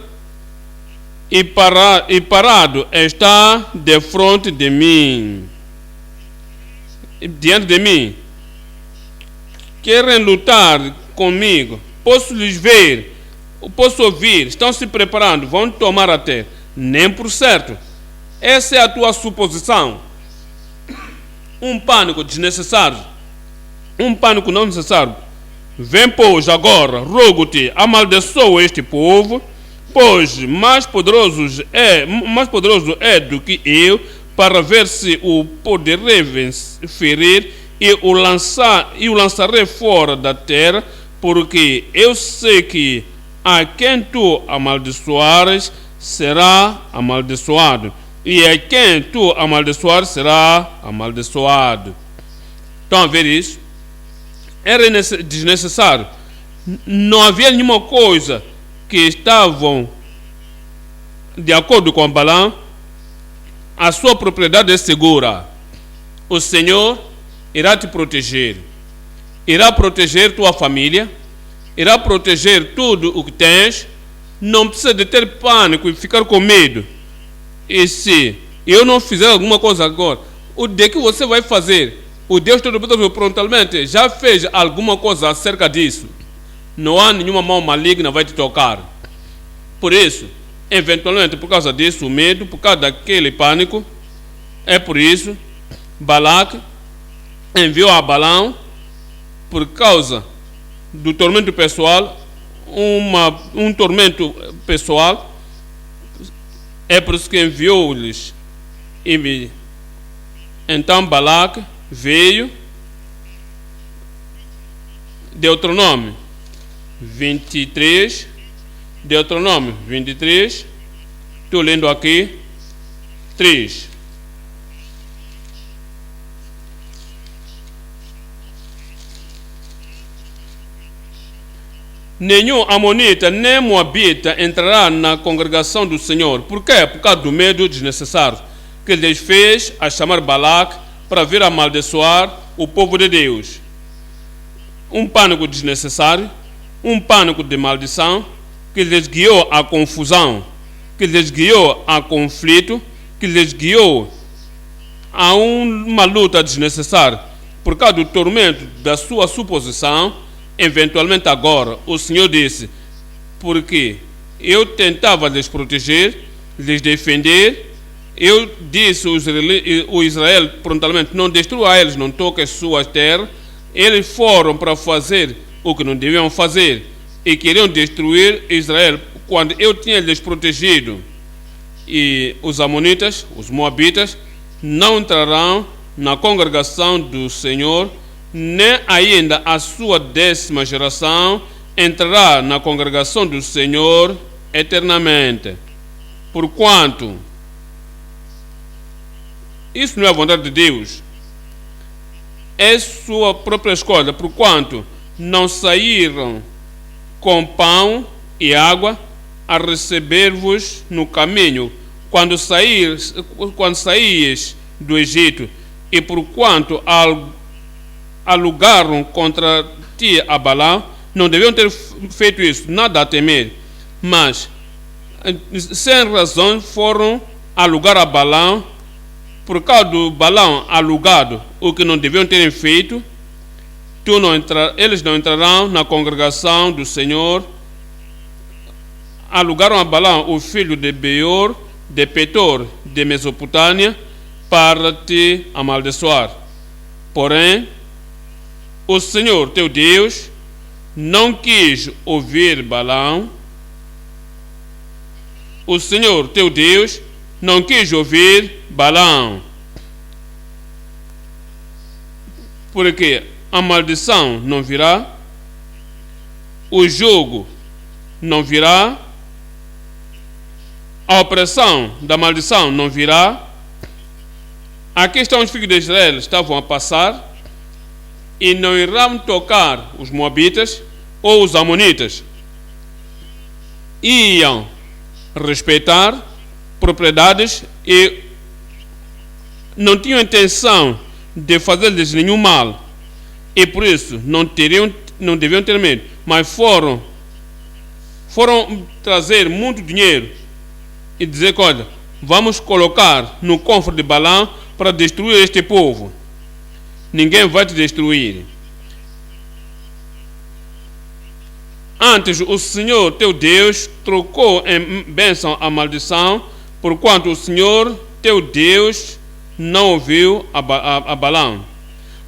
e parado está defronte de mim, diante de mim. Querem lutar comigo, posso lhes ver, posso ouvir, estão se preparando, vão tomar a terra. Nem por certo. Essa é a tua suposição. Um pânico desnecessário, um pânico não necessário. Vem, pois, agora, rogo-te, amaldiçoa este povo, pois mais poderoso é do que eu, para ver se o poderei ferir e o lançarei fora da terra, porque eu sei que a quem tu amaldiçoares será amaldiçoado, e a quem tu amaldiçoares será amaldiçoado. Estão a ver isso? Era desnecessário. Não havia nenhuma coisa que estavam de acordo com Balaão. A sua propriedade é segura. O Senhor irá te proteger. Irá proteger tua família. Irá proteger tudo o que tens. Não precisa de ter pânico e ficar com medo. E se eu não fizer alguma coisa agora, o de que você vai fazer? O Deus Todo-Poderoso prontamente já fez alguma coisa acerca disso. Não há nenhuma mão maligna que vai te tocar. Por isso, eventualmente, por causa disso, o medo, por causa daquele pânico, é por isso, Balaque enviou a Balaão, por causa do tormento pessoal, um tormento pessoal. É por isso que enviou-lhes. Então Balaque veio. Deuteronômio 23. Deuteronômio 23. Estou lendo aqui 3. Nenhum amonita nem moabita entrará na congregação do Senhor. Por quê? Por causa do medo desnecessário que lhes fez a chamar Balaque para vir amaldiçoar o povo de Deus. Um pânico desnecessário, um pânico de maldição que lhes guiou à confusão, que lhes guiou a conflito, que lhes guiou a uma luta desnecessária por causa do tormento da sua suposição. Eventualmente agora, o Senhor disse, porque eu tentava lhes proteger, lhes defender, eu disse o Israel prontamente, não destrua eles, não toque as suas terras. Eles foram para fazer o que não deviam fazer e queriam destruir Israel, quando eu tinha lhes protegido. E os amonitas, os moabitas, não entrarão na congregação do Senhor, nem ainda a sua 10ª geração entrará na congregação do Senhor eternamente. Porquanto isso não é a vontade de Deus, é sua própria escolha. Porquanto não saíram com pão e água a receber-vos no caminho quando saíes do Egito, e porquanto alugaram contra ti a Balaão, não deviam ter feito isso, nada a temer, mas sem razão foram alugar a Balaão. Por causa do Balaão alugado, o que não deviam ter feito, eles não entrarão na congregação do Senhor. Alugaram a Balaão, o filho de Beor, de Petor, de Mesopotâmia, para te amaldiçoar. Porém, o Senhor teu Deus não quis ouvir Balaão, o Senhor teu Deus não quis ouvir Balaão, porque a maldição não virá, o jugo não virá, a opressão da maldição não virá. Aqui estão os filhos de Israel, estavam a passar, e não irão tocar os moabitas ou os amonitas. Iam respeitar propriedades e não tinham intenção de fazer-lhes nenhum mal. E por isso não deviam ter medo, mas foram trazer muito dinheiro e dizer: olha, vamos colocar no cofre de Balaão para destruir este povo. Ninguém vai te destruir. Antes, o Senhor teu Deus trocou em bênção a maldição, porquanto o Senhor teu Deus não ouviu a Balaão.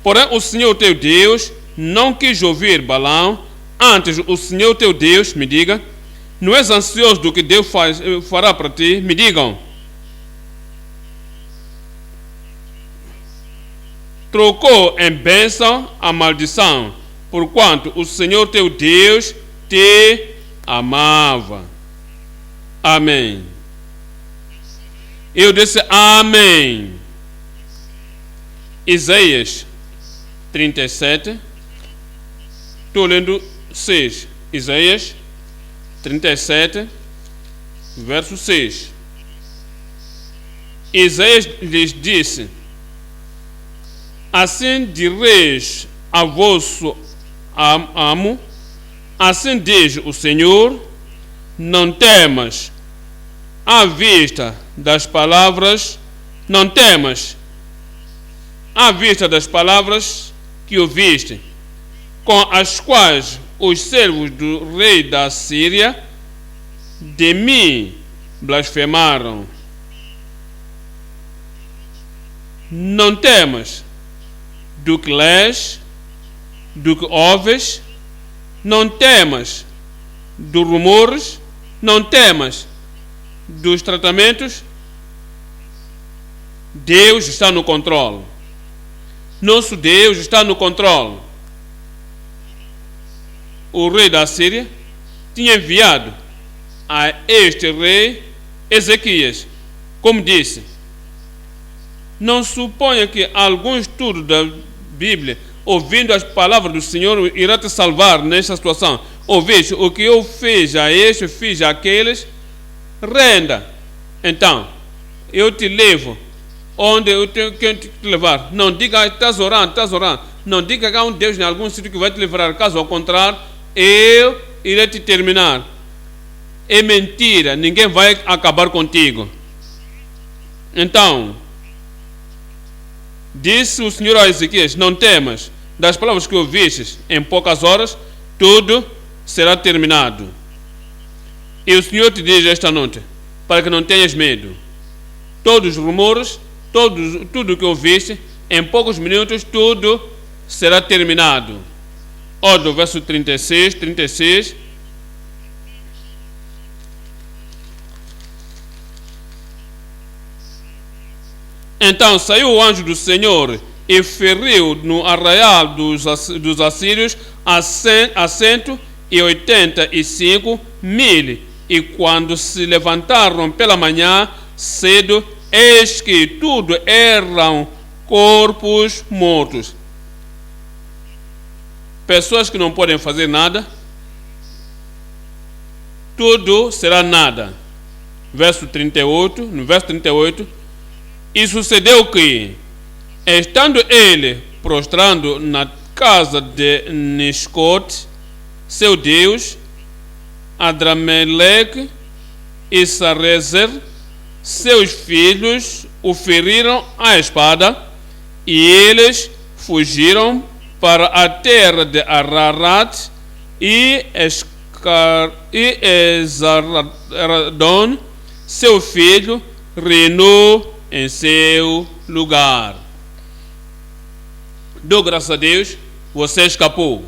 Porém, o Senhor teu Deus não quis ouvir Balaão. Antes, o Senhor teu Deus, me diga, não és ansioso do que Deus fará para ti? Me digam. Trocou em bênção a maldição, porquanto o Senhor teu Deus te amava. Amém. Eu disse amém. Isaías 37. Estou lendo 6. Isaías 37, verso 6. Isaías lhes disse: assim direis a vosso amo, assim diz o Senhor, não temas à vista das palavras, não temas à vista das palavras que ouviste, com as quais os servos do rei da Síria de mim blasfemaram. Não temas do que lês, do que ouves, não temas dos rumores, não temas dos tratamentos. Deus está no controle. Nosso Deus está no controle. O rei da Síria tinha enviado a este rei Ezequias, como disse: não suponha que algum estudo da Bíblia, ouvindo as palavras do Senhor, irá te salvar nesta situação. Ouviste o que eu fiz a este, fiz a aqueles, renda. Então, eu te levo onde eu tenho que te levar. Não diga: estás orando. Não diga que há um Deus em algum sítio que vai te livrar. Caso ao contrário, eu irei te terminar. É mentira, ninguém vai acabar contigo. Então, disse o Senhor a Ezequias: não temas, das palavras que ouvistes, em poucas horas tudo será terminado. E o Senhor te diz esta noite, para que não tenhas medo. Todos os rumores, tudo que ouviste, em poucos minutos tudo será terminado. Olha o verso 36. Então saiu o anjo do Senhor e feriu no arraial dos assírios a 185.000. E quando se levantaram pela manhã cedo, eis que tudo eram corpos mortos. Pessoas que não podem fazer nada, tudo será nada. Verso 38, no verso 38, e sucedeu que, estando ele prostrando na casa de Niscote, seu Deus, Adrameleque e Sarezer, seus filhos, o feriram à espada, e eles fugiram para a terra de Ararat, e Esarhaddon, seu filho, reinou em seu lugar. Dou graças a Deus, você escapou.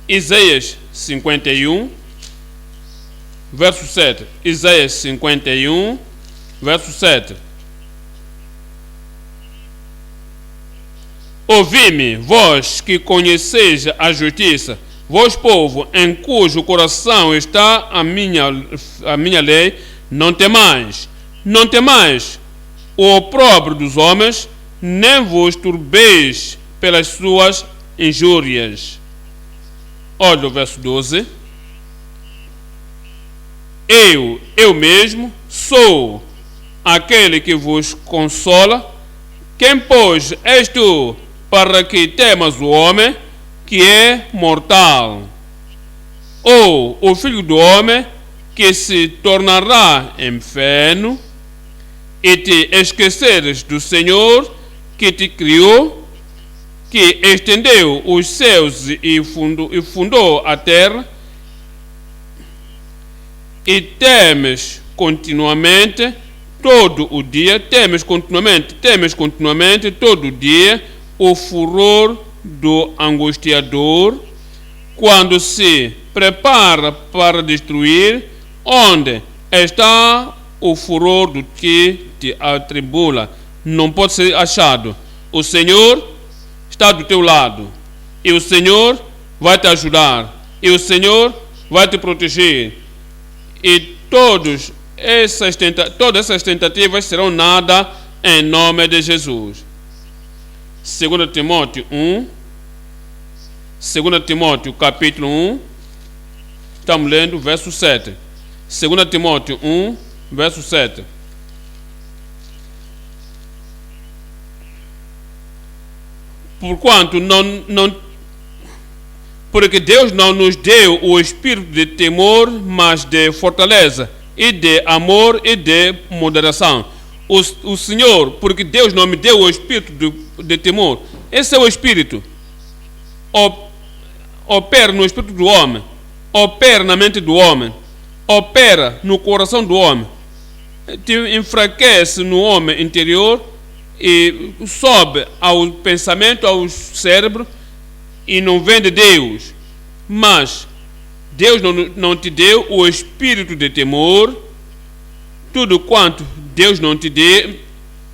Isaías 51, verso 7. Isaías 51, verso 7. Ouvi-me, vós que conheceis a justiça, vós, povo, em cujo coração está a minha lei, não temais o opróbrio dos homens, nem vos turbeis pelas suas injúrias. Olha o verso 12. Eu mesmo sou aquele que vos consola. Quem, pois, és tu para que temas o homem que é mortal? Ou o filho do homem que se tornará inferno? E te esqueceres do Senhor que te criou, que estendeu os céus e fundou a terra, e temes continuamente todo o dia, temes continuamente todo o dia o furor do angustiador, quando se prepara para destruir, onde está o furor do que te atribula, não pode ser achado. O Senhor está do teu lado, e o Senhor vai te ajudar, e o Senhor vai te proteger, e todas essas tentativas serão nada em nome de Jesus. 2 Timóteo 1, 2 Timóteo capítulo 1, estamos lendo verso 7. 2 Timóteo 1, verso 7. Porque Deus não nos deu o espírito de temor, mas de fortaleza, e de amor e de moderação. O Senhor, porque Deus não me deu o espírito de temor, esse é o espírito. Opera no espírito do homem, opera na mente do homem, opera no coração do homem, te enfraquece no homem interior e sobe ao pensamento, ao cérebro, e não vem de Deus. Mas Deus não te deu o espírito de temor. Tudo quanto Deus não te deu,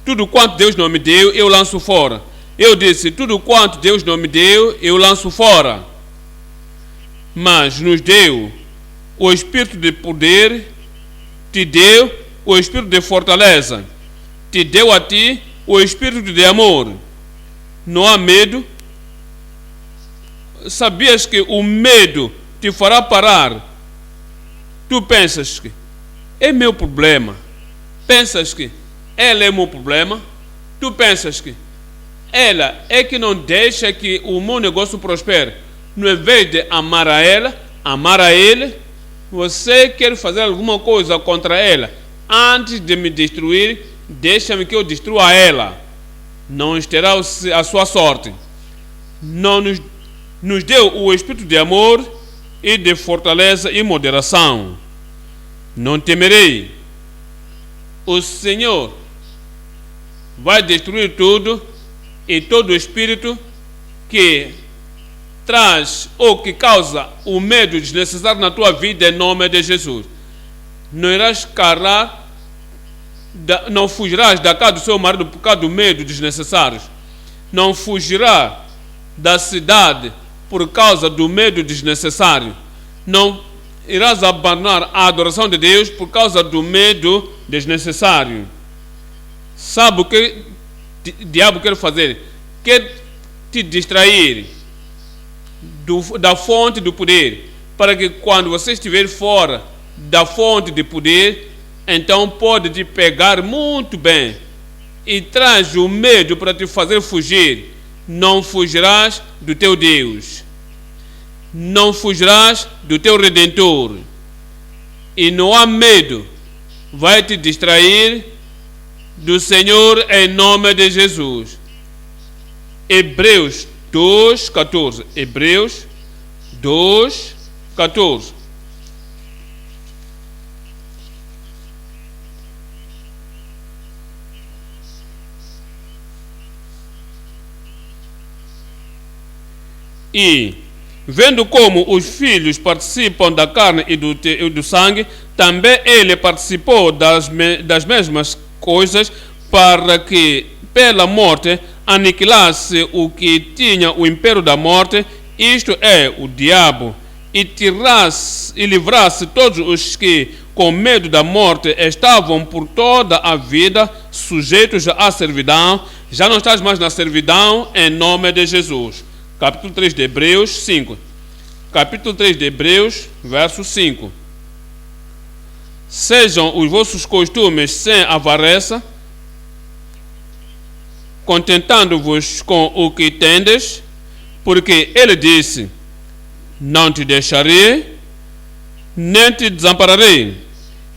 tudo quanto Deus não me deu, eu lanço fora. Eu disse, tudo quanto Deus não me deu, eu lanço fora. Mas nos deu o espírito de poder, te deu o espírito de fortaleza, te deu a ti o espírito de amor. Não há medo. Sabias que o medo te fará parar? Tu pensas que é meu problema, pensas que ela é meu problema, tu pensas que ela é que não deixa que o meu negócio prospere. No invés de amar a ela, amar a ele, você quer fazer alguma coisa contra ela. Antes de me destruir, deixa-me que eu destrua ela. Não estará a sua sorte. Não nos deu o espírito de amor e de fortaleza e moderação. Não temerei. O Senhor vai destruir tudo, e todo espírito que traz ou que causa o medo desnecessário na tua vida, em nome de Jesus. Não irás calar, não fugirás da casa do seu marido por causa do medo desnecessário. Não fugirá da cidade por causa do medo desnecessário. Não irás abandonar a adoração de Deus por causa do medo desnecessário. Sabe o que o diabo quer fazer? Quer te distrair da fonte do poder, para que quando você estiver fora da fonte de poder, então pode te pegar muito bem e traz o medo para te fazer fugir. Não fugirás do teu Deus, não fugirás do teu Redentor, e não há medo vai te distrair do Senhor, em nome de Jesus. Hebreus 2:14. Hebreus 2:14. E Vendo como os filhos participam da carne e do sangue, também ele participou das mesmas coisas, para que pela morte aniquilasse o que tinha o império da morte, isto é, o diabo, e livrasse todos os que, com medo da morte, estavam por toda a vida sujeitos à servidão. Já não estás mais na servidão, em nome de Jesus. Capítulo 3 de Hebreus 5. Capítulo 3 de Hebreus, verso 5. Sejam os vossos costumes sem avareza, contentando-vos com o que tendes, porque ele disse: não te deixarei, nem te desampararei.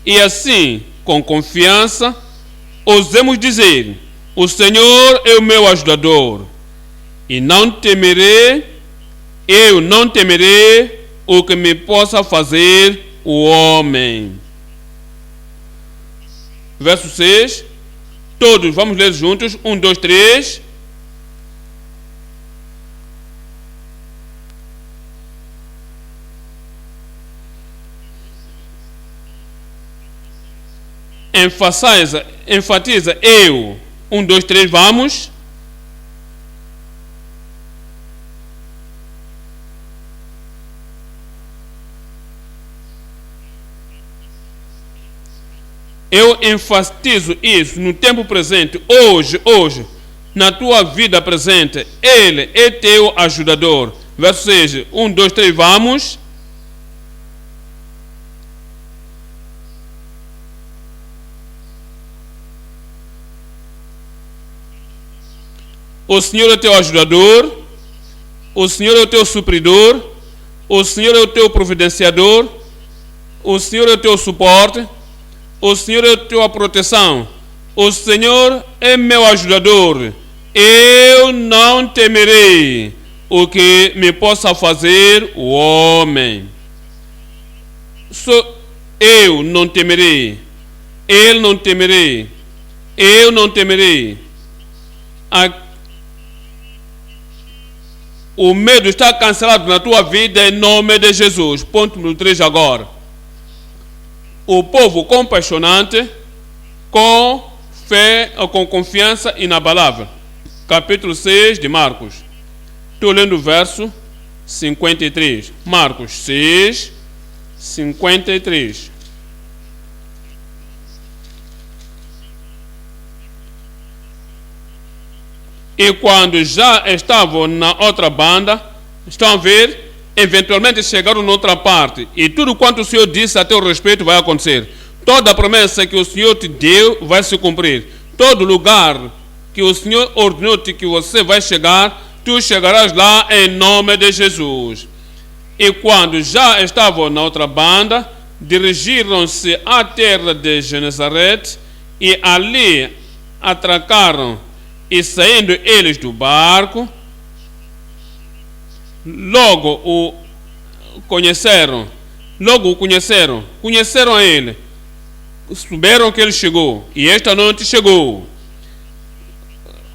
E assim, com confiança, ousemos dizer: o Senhor é o meu ajudador, e não temerei, eu não temerei o que me possa fazer o homem. Verso 6. Todos vamos ler juntos. 1, 2, 3. Enfatiza eu. 1, 2, 3, vamos. Eu enfatizo isso no tempo presente, hoje, na tua vida presente. Ele é teu ajudador. Verso 6. 1, 2, 3, vamos. O Senhor é teu ajudador, o Senhor é o teu supridor, o Senhor é o teu providenciador, o Senhor é o teu suporte, o Senhor é a tua proteção, o Senhor é meu ajudador. Eu não temerei o que me possa fazer o homem. Eu não temerei, eu não temerei, eu não temerei. O medo está cancelado na tua vida em nome de Jesus. Ponto número 3 agora. O povo compassionante, com fé ou com confiança inabalável. Capítulo 6 de Marcos. Estou lendo o verso 53. Marcos 6, 53. E quando já estavam na outra banda, estão a ver, eventualmente chegaram na outra parte, e tudo quanto o Senhor disse a teu respeito vai acontecer. Toda a promessa que o Senhor te deu vai se cumprir. Todo lugar que o Senhor ordenou-te que você vai chegar, tu chegarás lá em nome de Jesus. E quando já estavam na outra banda, dirigiram-se à terra de Genezarete, e ali atracaram. E saindo eles do barco, logo o conheceram, conheceram a ele, souberam que ele chegou, e esta noite chegou.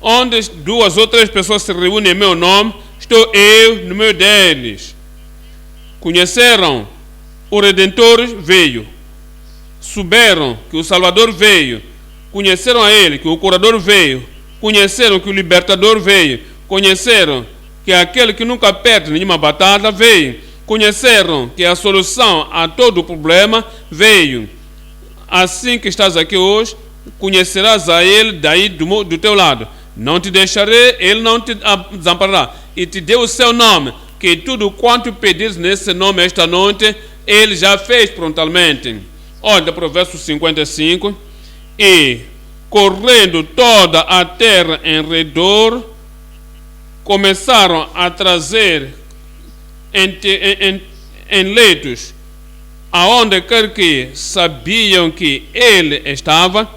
Onde 2 ou 3 pessoas se reúnem em meu nome, estou eu no meio deles. Conheceram, o Redentor veio, souberam que o Salvador veio, conheceram a ele, que o Curador veio, conheceram que o Libertador veio, conheceram que aquele que nunca perde nenhuma batalha veio, conheceram que a solução a todo o problema veio. Assim que estás aqui hoje, conhecerás a ele daí do teu lado. Não te deixarei, ele não te desamparará. E te deu o seu nome, que tudo quanto pedires nesse nome esta noite, ele já fez prontamente. Olha para o verso 55. E correndo toda a terra em redor, começaram a trazer em leitos, aonde quer que sabiam que ele estava,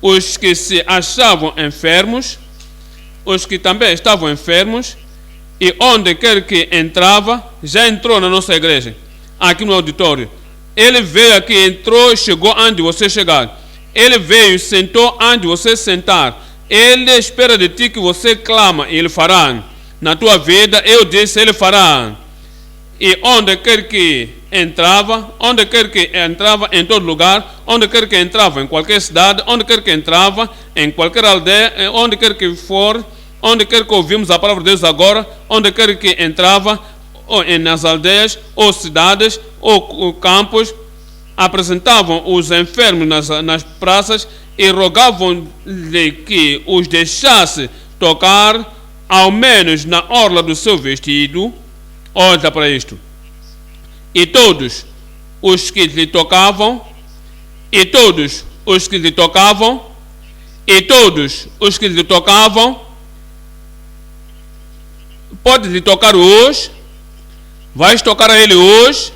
os que se achavam enfermos, os que também estavam enfermos, e onde quer que entrava, já entrou na nossa igreja, aqui no auditório. Ele veio aqui, entrou, chegou onde você chegar. Ele veio, sentou onde você sentar. Ele espera de ti que você clama e ele fará. Na tua vida, eu disse, ele fará. E onde quer que entrava, em todo lugar, onde quer que entrava, em qualquer cidade, onde quer que entrava, em qualquer aldeia, onde quer que for, onde quer que ouvimos a palavra de Deus agora, onde quer que entrava, ou nas aldeias, ou cidades, ou campos, apresentavam os enfermos nas praças e rogavam-lhe que os deixasse tocar, ao menos na orla do seu vestido. Olha para isto. E todos os que lhe tocavam, e todos os que lhe tocavam, e todos os que lhe tocavam, pode lhe tocar hoje, vais tocar a ele hoje,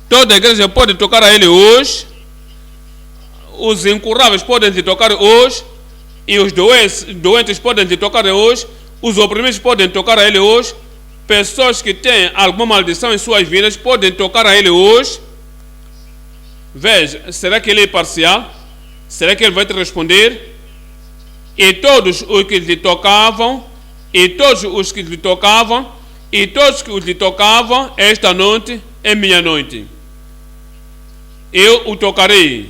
toda a igreja pode tocar a ele hoje, os incuráveis podem lhe tocar hoje, e os doentes podem lhe tocar hoje, os oprimidos podem tocar a ele hoje, pessoas que têm alguma maldição em suas vidas podem tocar a ele hoje. Veja, será que ele é parcial? Será que ele vai te responder? E todos os que lhe tocavam, e todos os que lhe tocavam, e todos que lhe tocavam, esta noite é minha noite. Eu o tocarei,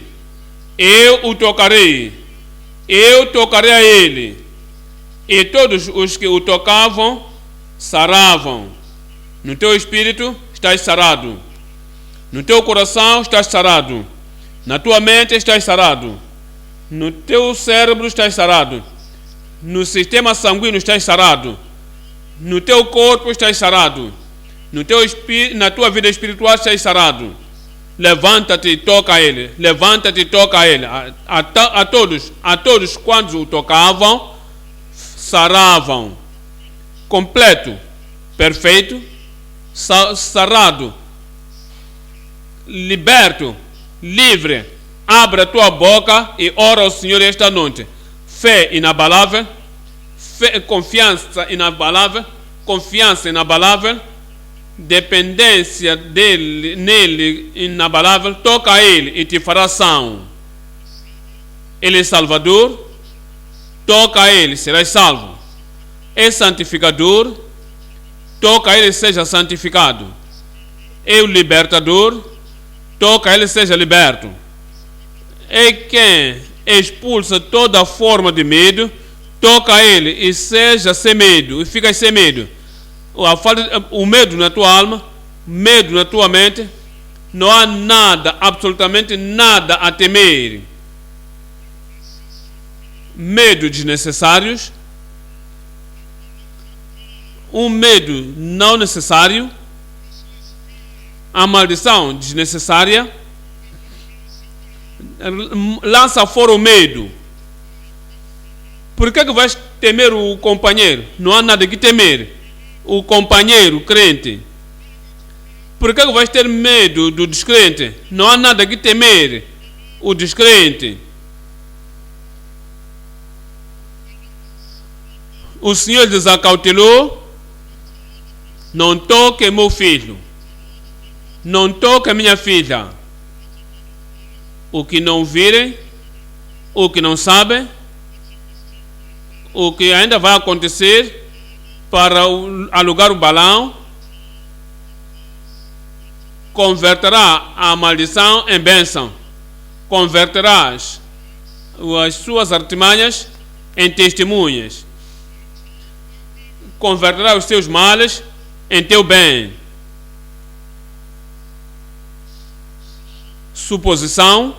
eu o tocarei, eu tocarei a ele. E todos os que o tocavam saravam. No teu espírito estás sarado, no teu coração estás sarado, na tua mente estás sarado, no teu cérebro estás sarado, no sistema sanguíneo estás sarado, no teu corpo estás sarado, no teu na tua vida espiritual estás sarado. Levanta-te e toca a ele, levanta-te e toca a ele. A todos quando o tocavam, saravam. Completo, perfeito, sarado, liberto, livre. Abre a tua boca e ora ao Senhor esta noite. Fé inabalável, confiança inabalável, dependência nele inabalável. Toca a ele e te fará são. Ele é salvador, toca a ele, serás salvo. É santificador, toca a ele, seja santificado. É o libertador, toca a ele, seja liberto. É quem expulsa toda forma de medo, toca a ele e seja sem medo, e fica sem medo. O medo na tua alma, medo na tua mente, não há nada, absolutamente nada a temer. Medo desnecessários, um medo não necessário, a maldição desnecessária. Lança fora o medo. Por que vais temer o companheiro? Não há nada que temer. O companheiro crente. Por que vais ter medo do descrente? Não há nada que temer. O descrente. O Senhor desacautelou. Não toque meu filho, não toque minha filha. O que não virem, o que não sabem, o que ainda vai acontecer para alugar o balão, converterá a maldição em bênção. Converterás as suas artimanhas em testemunhas. Converterá os seus males em teu bem. Suposição.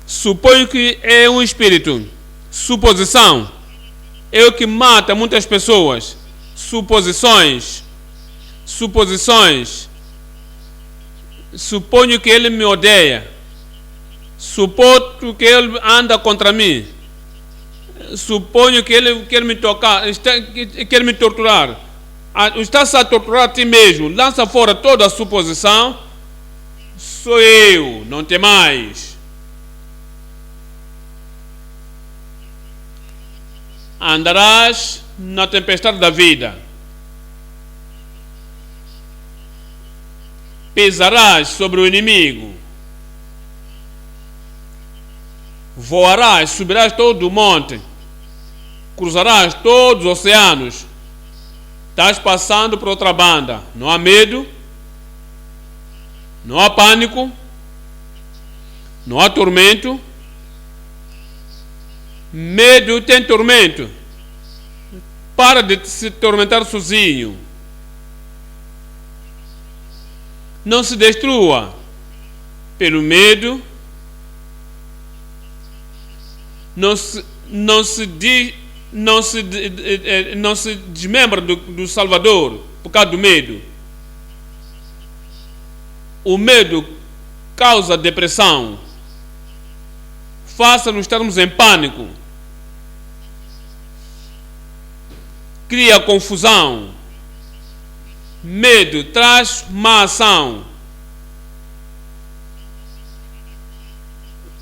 Suponho que é um espírito. Suposição. É o que mata muitas pessoas. Suposições. Suposições. Suponho que ele me odeia. Suponho que ele anda contra mim. Suponho que ele quer me tocar, quer me torturar. Está-se a torturar a ti mesmo. Lança fora toda a suposição. Sou eu, não tem mais. Andarás na tempestade da vida. Pisarás sobre o inimigo. Voarás, subirás todo o monte. Cruzarás todos os oceanos. Estás passando por outra banda. Não há medo, não há pânico, não há tormento. Medo tem tormento. Para de se tormentar sozinho. Não se destrua pelo medo. Não se desmembra do Salvador por causa do medo. O medo causa depressão. Faça-nos estarmos em pânico. Cria confusão. Medo traz má ação.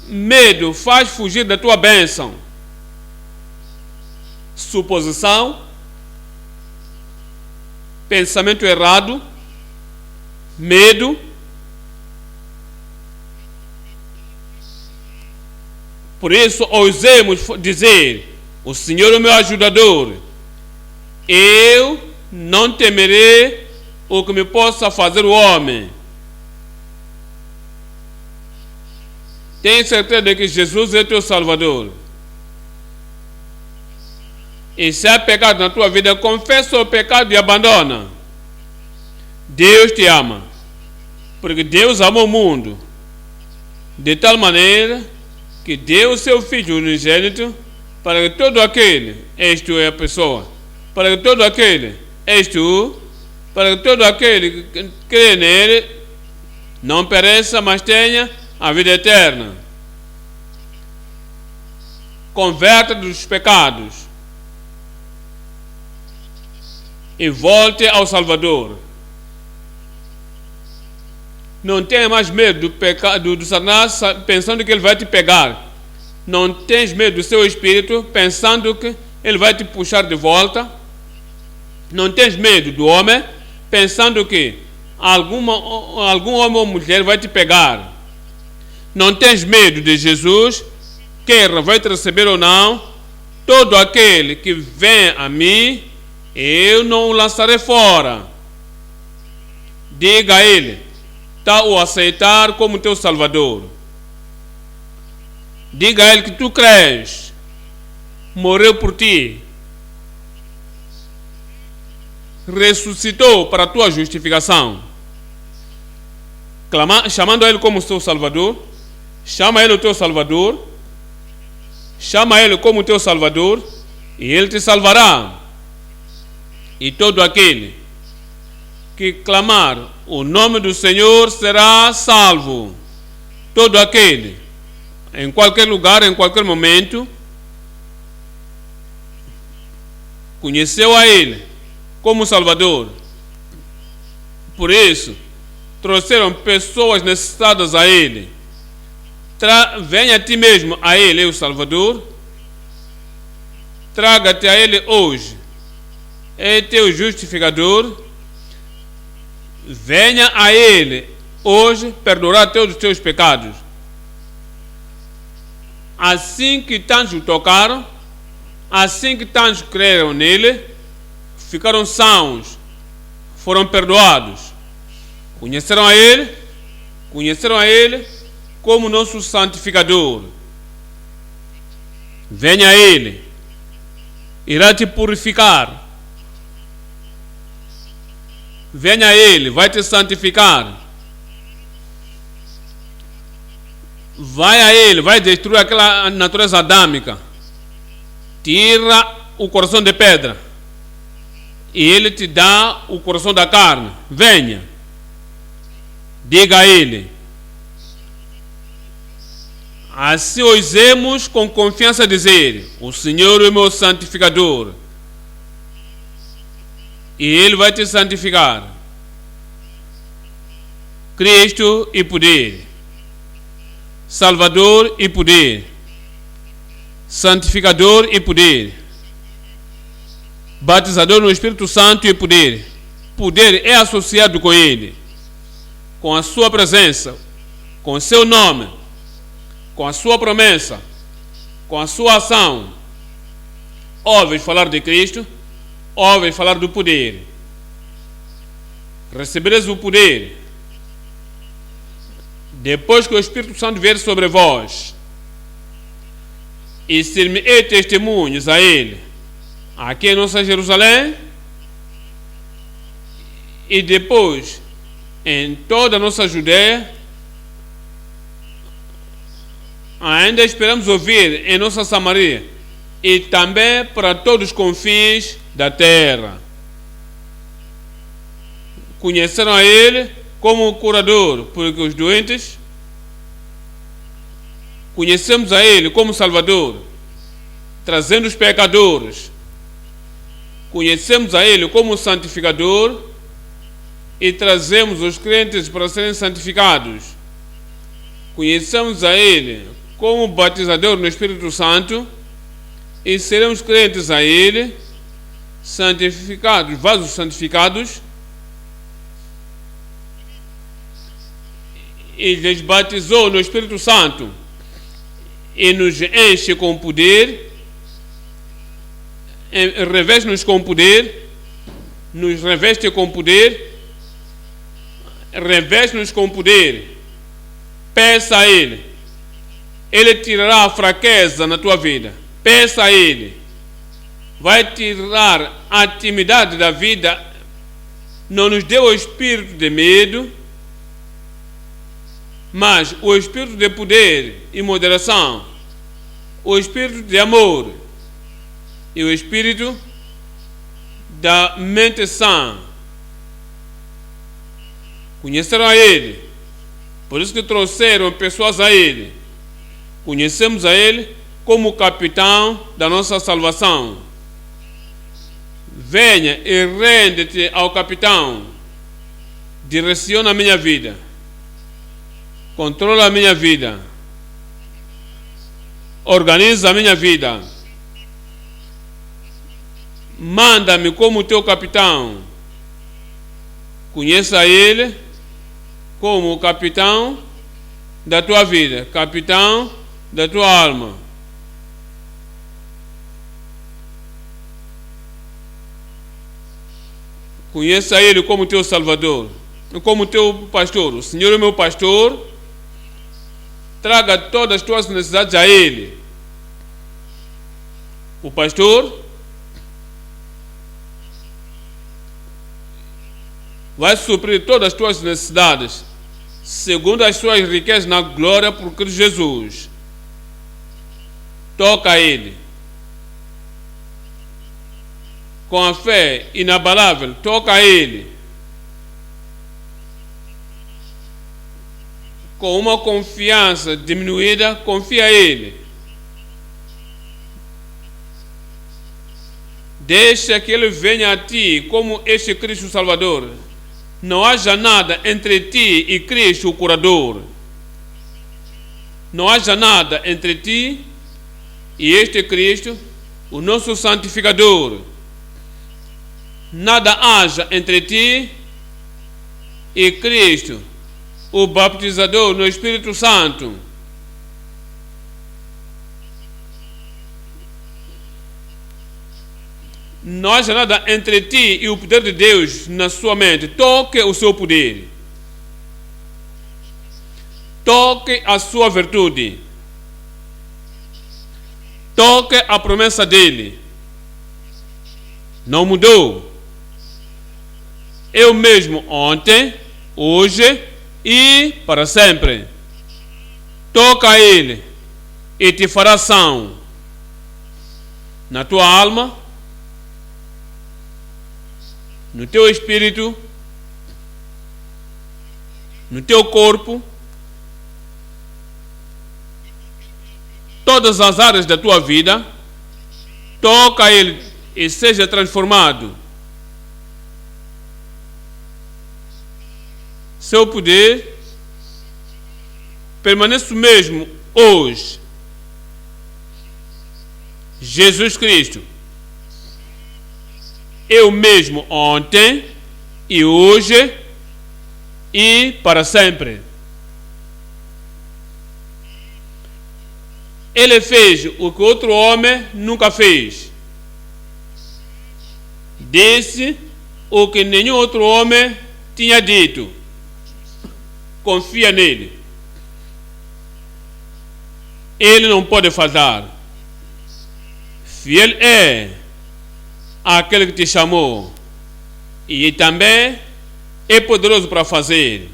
Medo faz fugir da tua bênção. Suposição, pensamento errado, medo. Por isso, ousemos dizer: o Senhor é o meu ajudador. Eu não temerei o que me possa fazer o homem. Tenha certeza de que Jesus é teu Salvador. E se há pecado na tua vida, confessa o pecado e abandona. Deus te ama. Porque Deus amou o mundo de tal maneira que deu o seu Filho unigênito para que todo aquele, isto é a pessoa, para que todo aquele, és tu, para que todo aquele que crê nele não pereça, mas tenha a vida eterna. Converta dos pecados e volte ao Salvador. Não tenha mais medo do pecado do Satanás, pensando que ele vai te pegar. Não tens medo do seu espírito, pensando que ele vai te puxar de volta. Não tens medo do homem, pensando que algum homem ou mulher vai te pegar. Não tens medo de Jesus, quer vai te receber ou não. Todo aquele que vem a mim, eu não o lançarei fora. Diga a ele: está o aceitar como teu Salvador. Diga a ele que tu crês, morreu por ti, ressuscitou para a tua justificação. Chamando a ele como teu Salvador, chama ele o teu Salvador, chama ele como teu Salvador, e ele te salvará. E todo aquele que clamar o nome do Senhor será salvo. Todo aquele, em qualquer lugar, em qualquer momento, conheceu a Ele como Salvador. Por isso, trouxeram pessoas necessitadas a Ele. Venha a ti mesmo a Ele, o Salvador. Traga-te a Ele hoje. É teu justificador. Venha a Ele hoje perdoar todos os teus pecados. Assim que tantos o tocaram, assim que tantos creram nele, ficaram sãos, foram perdoados. Conheceram a Ele como nosso santificador. Venha a Ele, irá te purificar. Venha a Ele, vai te santificar. Vai a Ele, vai destruir aquela natureza adâmica. Tira o coração de pedra e Ele te dá o coração da carne. Venha, diga a Ele. Assim ousemos com confiança dizer: o Senhor é o meu santificador. E Ele vai te santificar. Cristo e poder. Salvador e poder. Santificador e poder. Batizador no Espírito Santo e poder. Poder é associado com Ele, com a sua presença, com o seu nome, com a sua promessa, com a sua ação. Ouves falar de Cristo? ouvem falar do poder. Recebereis o poder depois que o Espírito Santo vier sobre vós, e ser-me-ei testemunhos a Ele, aqui em nossa Jerusalém, e depois em toda a nossa Judeia. Ainda esperamos ouvir em nossa Samaria, e também para todos os confins da terra. Conheceram a Ele como curador, porque os doentes. Conhecemos a Ele como Salvador, trazendo os pecadores. Conhecemos a Ele como santificador e trazemos os crentes para serem santificados. Conhecemos a Ele como batizador no Espírito Santo e seremos crentes a Ele, santificados, vasos santificados, e lhes batizou no Espírito Santo e nos enche com poder, reveste-nos com poder, nos reveste com poder, reveste-nos com poder. Peça a Ele, Ele tirará a fraqueza na tua vida. Peça a Ele, vai tirar a timidez da vida. Não nos deu o espírito de medo, mas o espírito de poder e moderação, o espírito de amor e o espírito da mente sã. Conheceram a Ele, por isso que trouxeram pessoas a Ele. Conhecemos a Ele como capitão da nossa salvação. Venha e rende-te ao capitão. Direciona a minha vida. Controla a minha vida. Organiza a minha vida. Manda-me como teu capitão. Conheça Ele como o capitão da tua vida, capitão da tua alma. Conheça Ele como teu Salvador, como teu pastor. O Senhor é meu pastor. Traga todas as tuas necessidades a Ele. O pastor vai suprir todas as tuas necessidades, segundo as suas riquezas na glória por Cristo Jesus. Toca a Ele. Com a fé inabalável, toca a Ele. Com uma confiança diminuída, confia a Ele. Deixa que Ele venha a ti como este Cristo Salvador. Não haja nada entre ti e Cristo o curador. Não haja nada entre ti e este Cristo, o nosso santificador. Nada haja entre ti e Cristo, o baptizador no Espírito Santo. Não haja nada entre ti e o poder de Deus na sua mente. Toque o seu poder. Toque a sua virtude. Toque a promessa dele. Não mudou. Eu mesmo ontem, hoje e para sempre. Toca a Ele e te fará são na tua alma, no teu espírito, no teu corpo, todas as áreas da tua vida. Toca a Ele e seja transformado. Seu poder permanece o mesmo hoje. Jesus Cristo, eu mesmo ontem e hoje e para sempre. Ele fez o que outro homem nunca fez. Disse o que nenhum outro homem tinha dito. Confia nele. Ele não pode falhar. Fiel é aquele que te chamou e também é poderoso para fazer.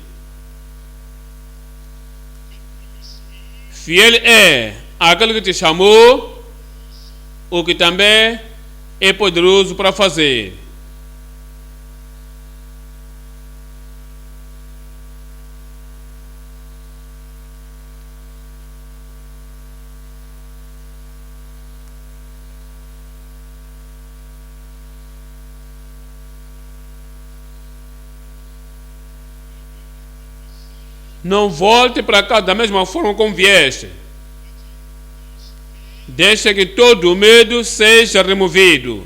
Fiel é aquele que te chamou, o que também é poderoso para fazer. Não volte para cá da mesma forma como vieste. Deixa que todo o medo seja removido.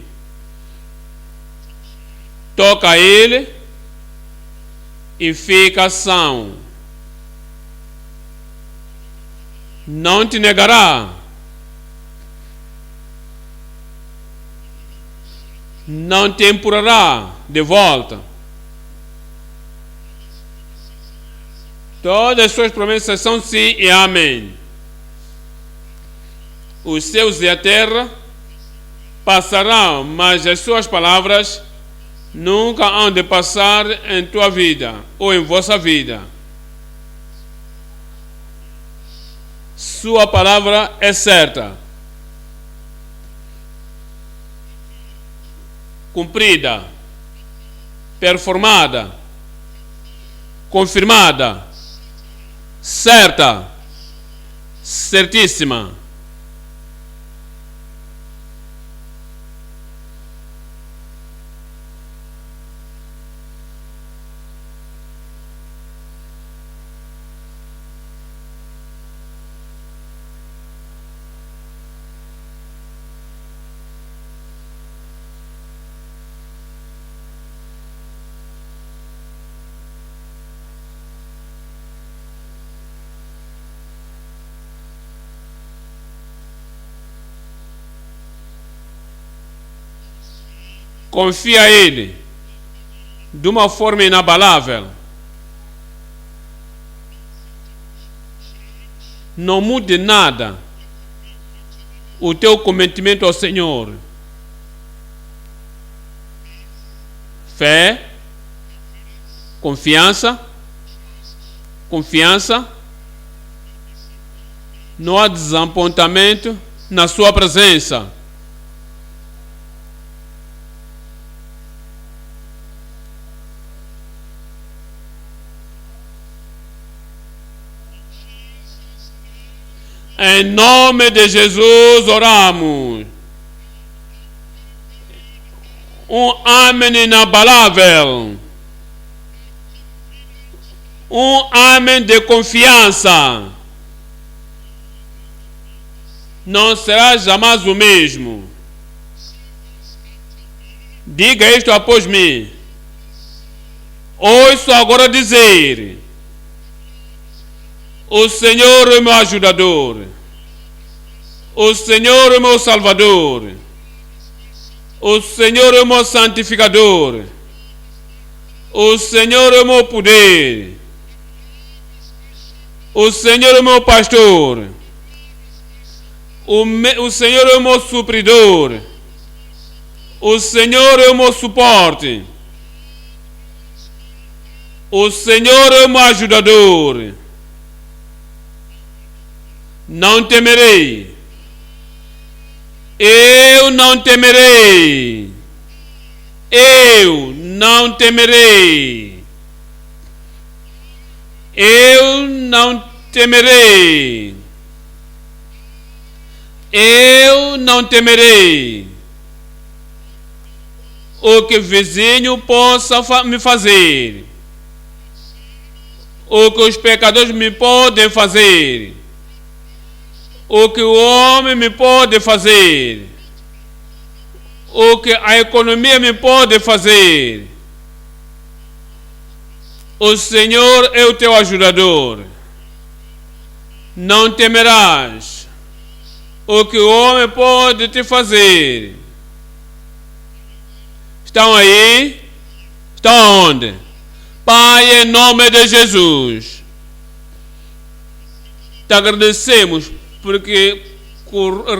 Toca a ele e fica são. Não te negará. Não te empurrará de volta. Todas as suas promessas são sim e amém. Os céus e a terra passarão, mas as suas palavras nunca hão de passar em tua vida ou em vossa vida. Sua palavra é certa, cumprida, performada, confirmada, certa, certíssima. Confia a Ele de uma forma inabalável. Não mude nada o teu comprometimento ao Senhor. Fé, confiança. Não há desapontamento na sua presença. Em nome de Jesus oramos. Um amém inabalável. Um amém de confiança. Não será jamais o mesmo. Diga isto após mim. Ouço agora dizer: o Senhor é meu ajudador. O Senhor é meu salvador. O Senhor é meu santificador. O Senhor é meu poder. O Senhor é meu pastor. O Senhor é meu supridor. O Senhor é meu suporte. O Senhor é meu ajudador. Não temerei. Eu não temerei. Eu não temerei. Eu não temerei. Eu não temerei. O que vizinho possa me fazer. O que os pecadores me podem fazer. O que o homem me pode fazer. O que a economia me pode fazer. O Senhor é o teu ajudador. Não temerás o que o homem pode te fazer. Estão aí? Estão aonde? Pai, em nome de Jesus, te agradecemos porque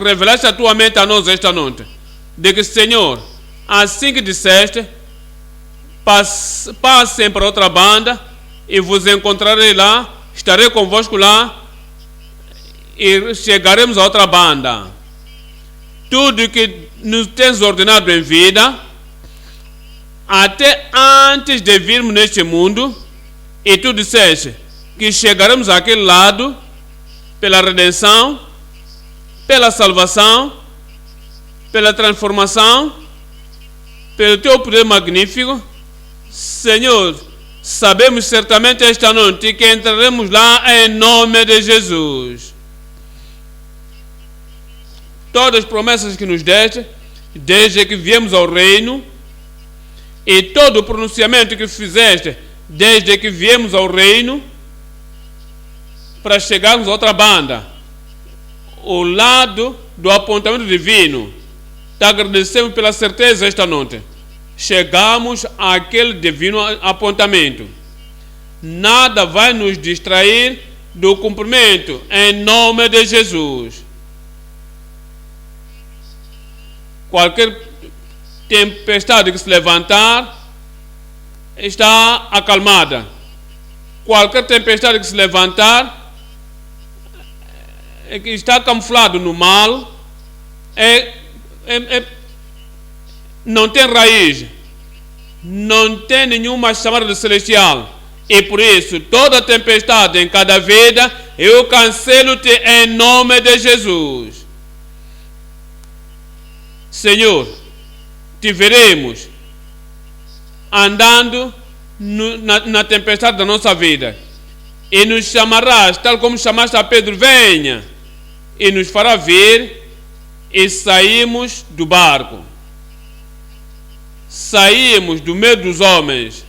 revelaste a tua mente a nós esta noite, de que, Senhor, assim que disseste, passem para outra banda e vos encontrarei lá, estarei convosco lá e chegaremos a outra banda. Tudo que nos tens ordenado em vida, até antes de virmos neste mundo, e tu disseste que chegaremos àquele lado pela redenção, pela salvação, pela transformação, pelo teu poder magnífico. Senhor, sabemos certamente esta noite que entraremos lá em nome de Jesus. Todas as promessas que nos deste, desde que viemos ao reino, e todo o pronunciamento que fizeste, desde que viemos ao reino, para chegarmos a outra banda, o lado do apontamento divino, te agradecemos pela certeza esta noite. Chegamos àquele divino apontamento. Nada vai nos distrair do cumprimento, em nome de Jesus. Qualquer tempestade que se levantar está acalmada. Qualquer tempestade que se levantar que está camuflado no mal, não tem raiz, não tem nenhuma chamada de celestial, e por isso toda tempestade em cada vida eu cancelo-te em nome de Jesus. Senhor, te veremos andando na tempestade da nossa vida, e nos chamarás, tal como chamaste a Pedro: venha, e nos fará vir, e saímos do barco, saímos do meio dos homens,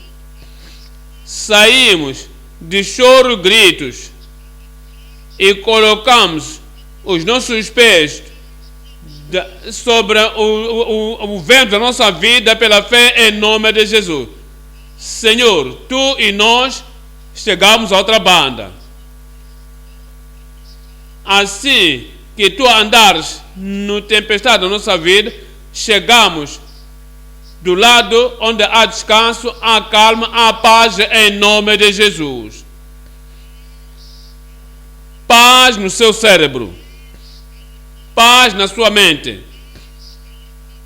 saímos de choro e gritos, e colocamos os nossos pés sobre o vento da nossa vida pela fé em nome de Jesus. Senhor, tu e nós chegamos a outra banda. Assim que tu andares no tempestade da nossa vida, chegamos do lado onde há descanso, há calma, há paz em nome de Jesus. Paz no seu cérebro, paz na sua mente,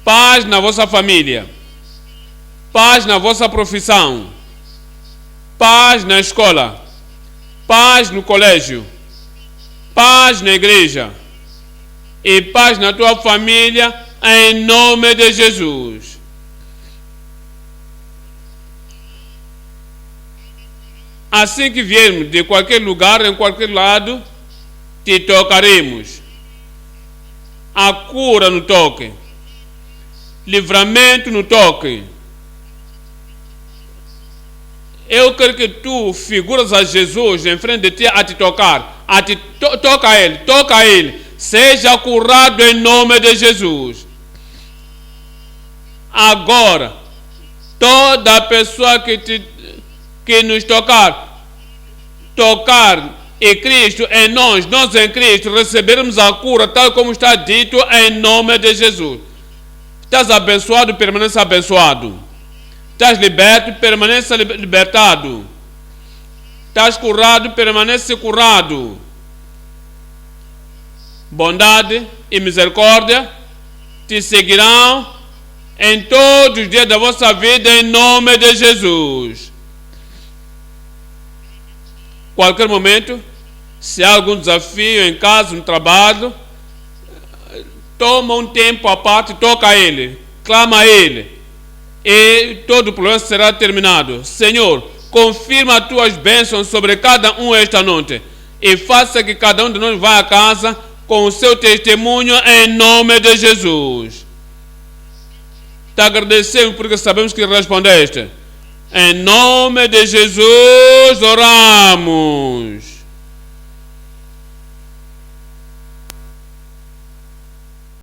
paz na vossa família, paz na vossa profissão, paz na escola, paz no colégio, paz na igreja e paz na tua família em nome de Jesus. Assim que viermos de qualquer lugar, em qualquer lado, te tocaremos. A cura no toque, livramento no toque. Eu quero que tu figuras a Jesus em frente de ti a te tocar, toca a ele, seja curado em nome de Jesus. Agora, toda pessoa que nos tocar em Cristo, em nós em Cristo, receberemos a cura, tal como está dito, em nome de Jesus. Estás abençoado, permaneça abençoado. Estás liberto, permaneça libertado. Estás curado, permaneça curado. Bondade e misericórdia te seguirão em todos os dias da vossa vida, em nome de Jesus. Qualquer momento, se há algum desafio em casa, no trabalho, toma um tempo à parte, toca a Ele, clama a Ele, e todo o problema será terminado. Senhor, confirma as tuas bênçãos sobre cada um esta noite, e faça que cada um de nós vá a casa com o seu testemunho em nome de Jesus. Te agradecemos porque sabemos que respondeste. Em nome de Jesus oramos.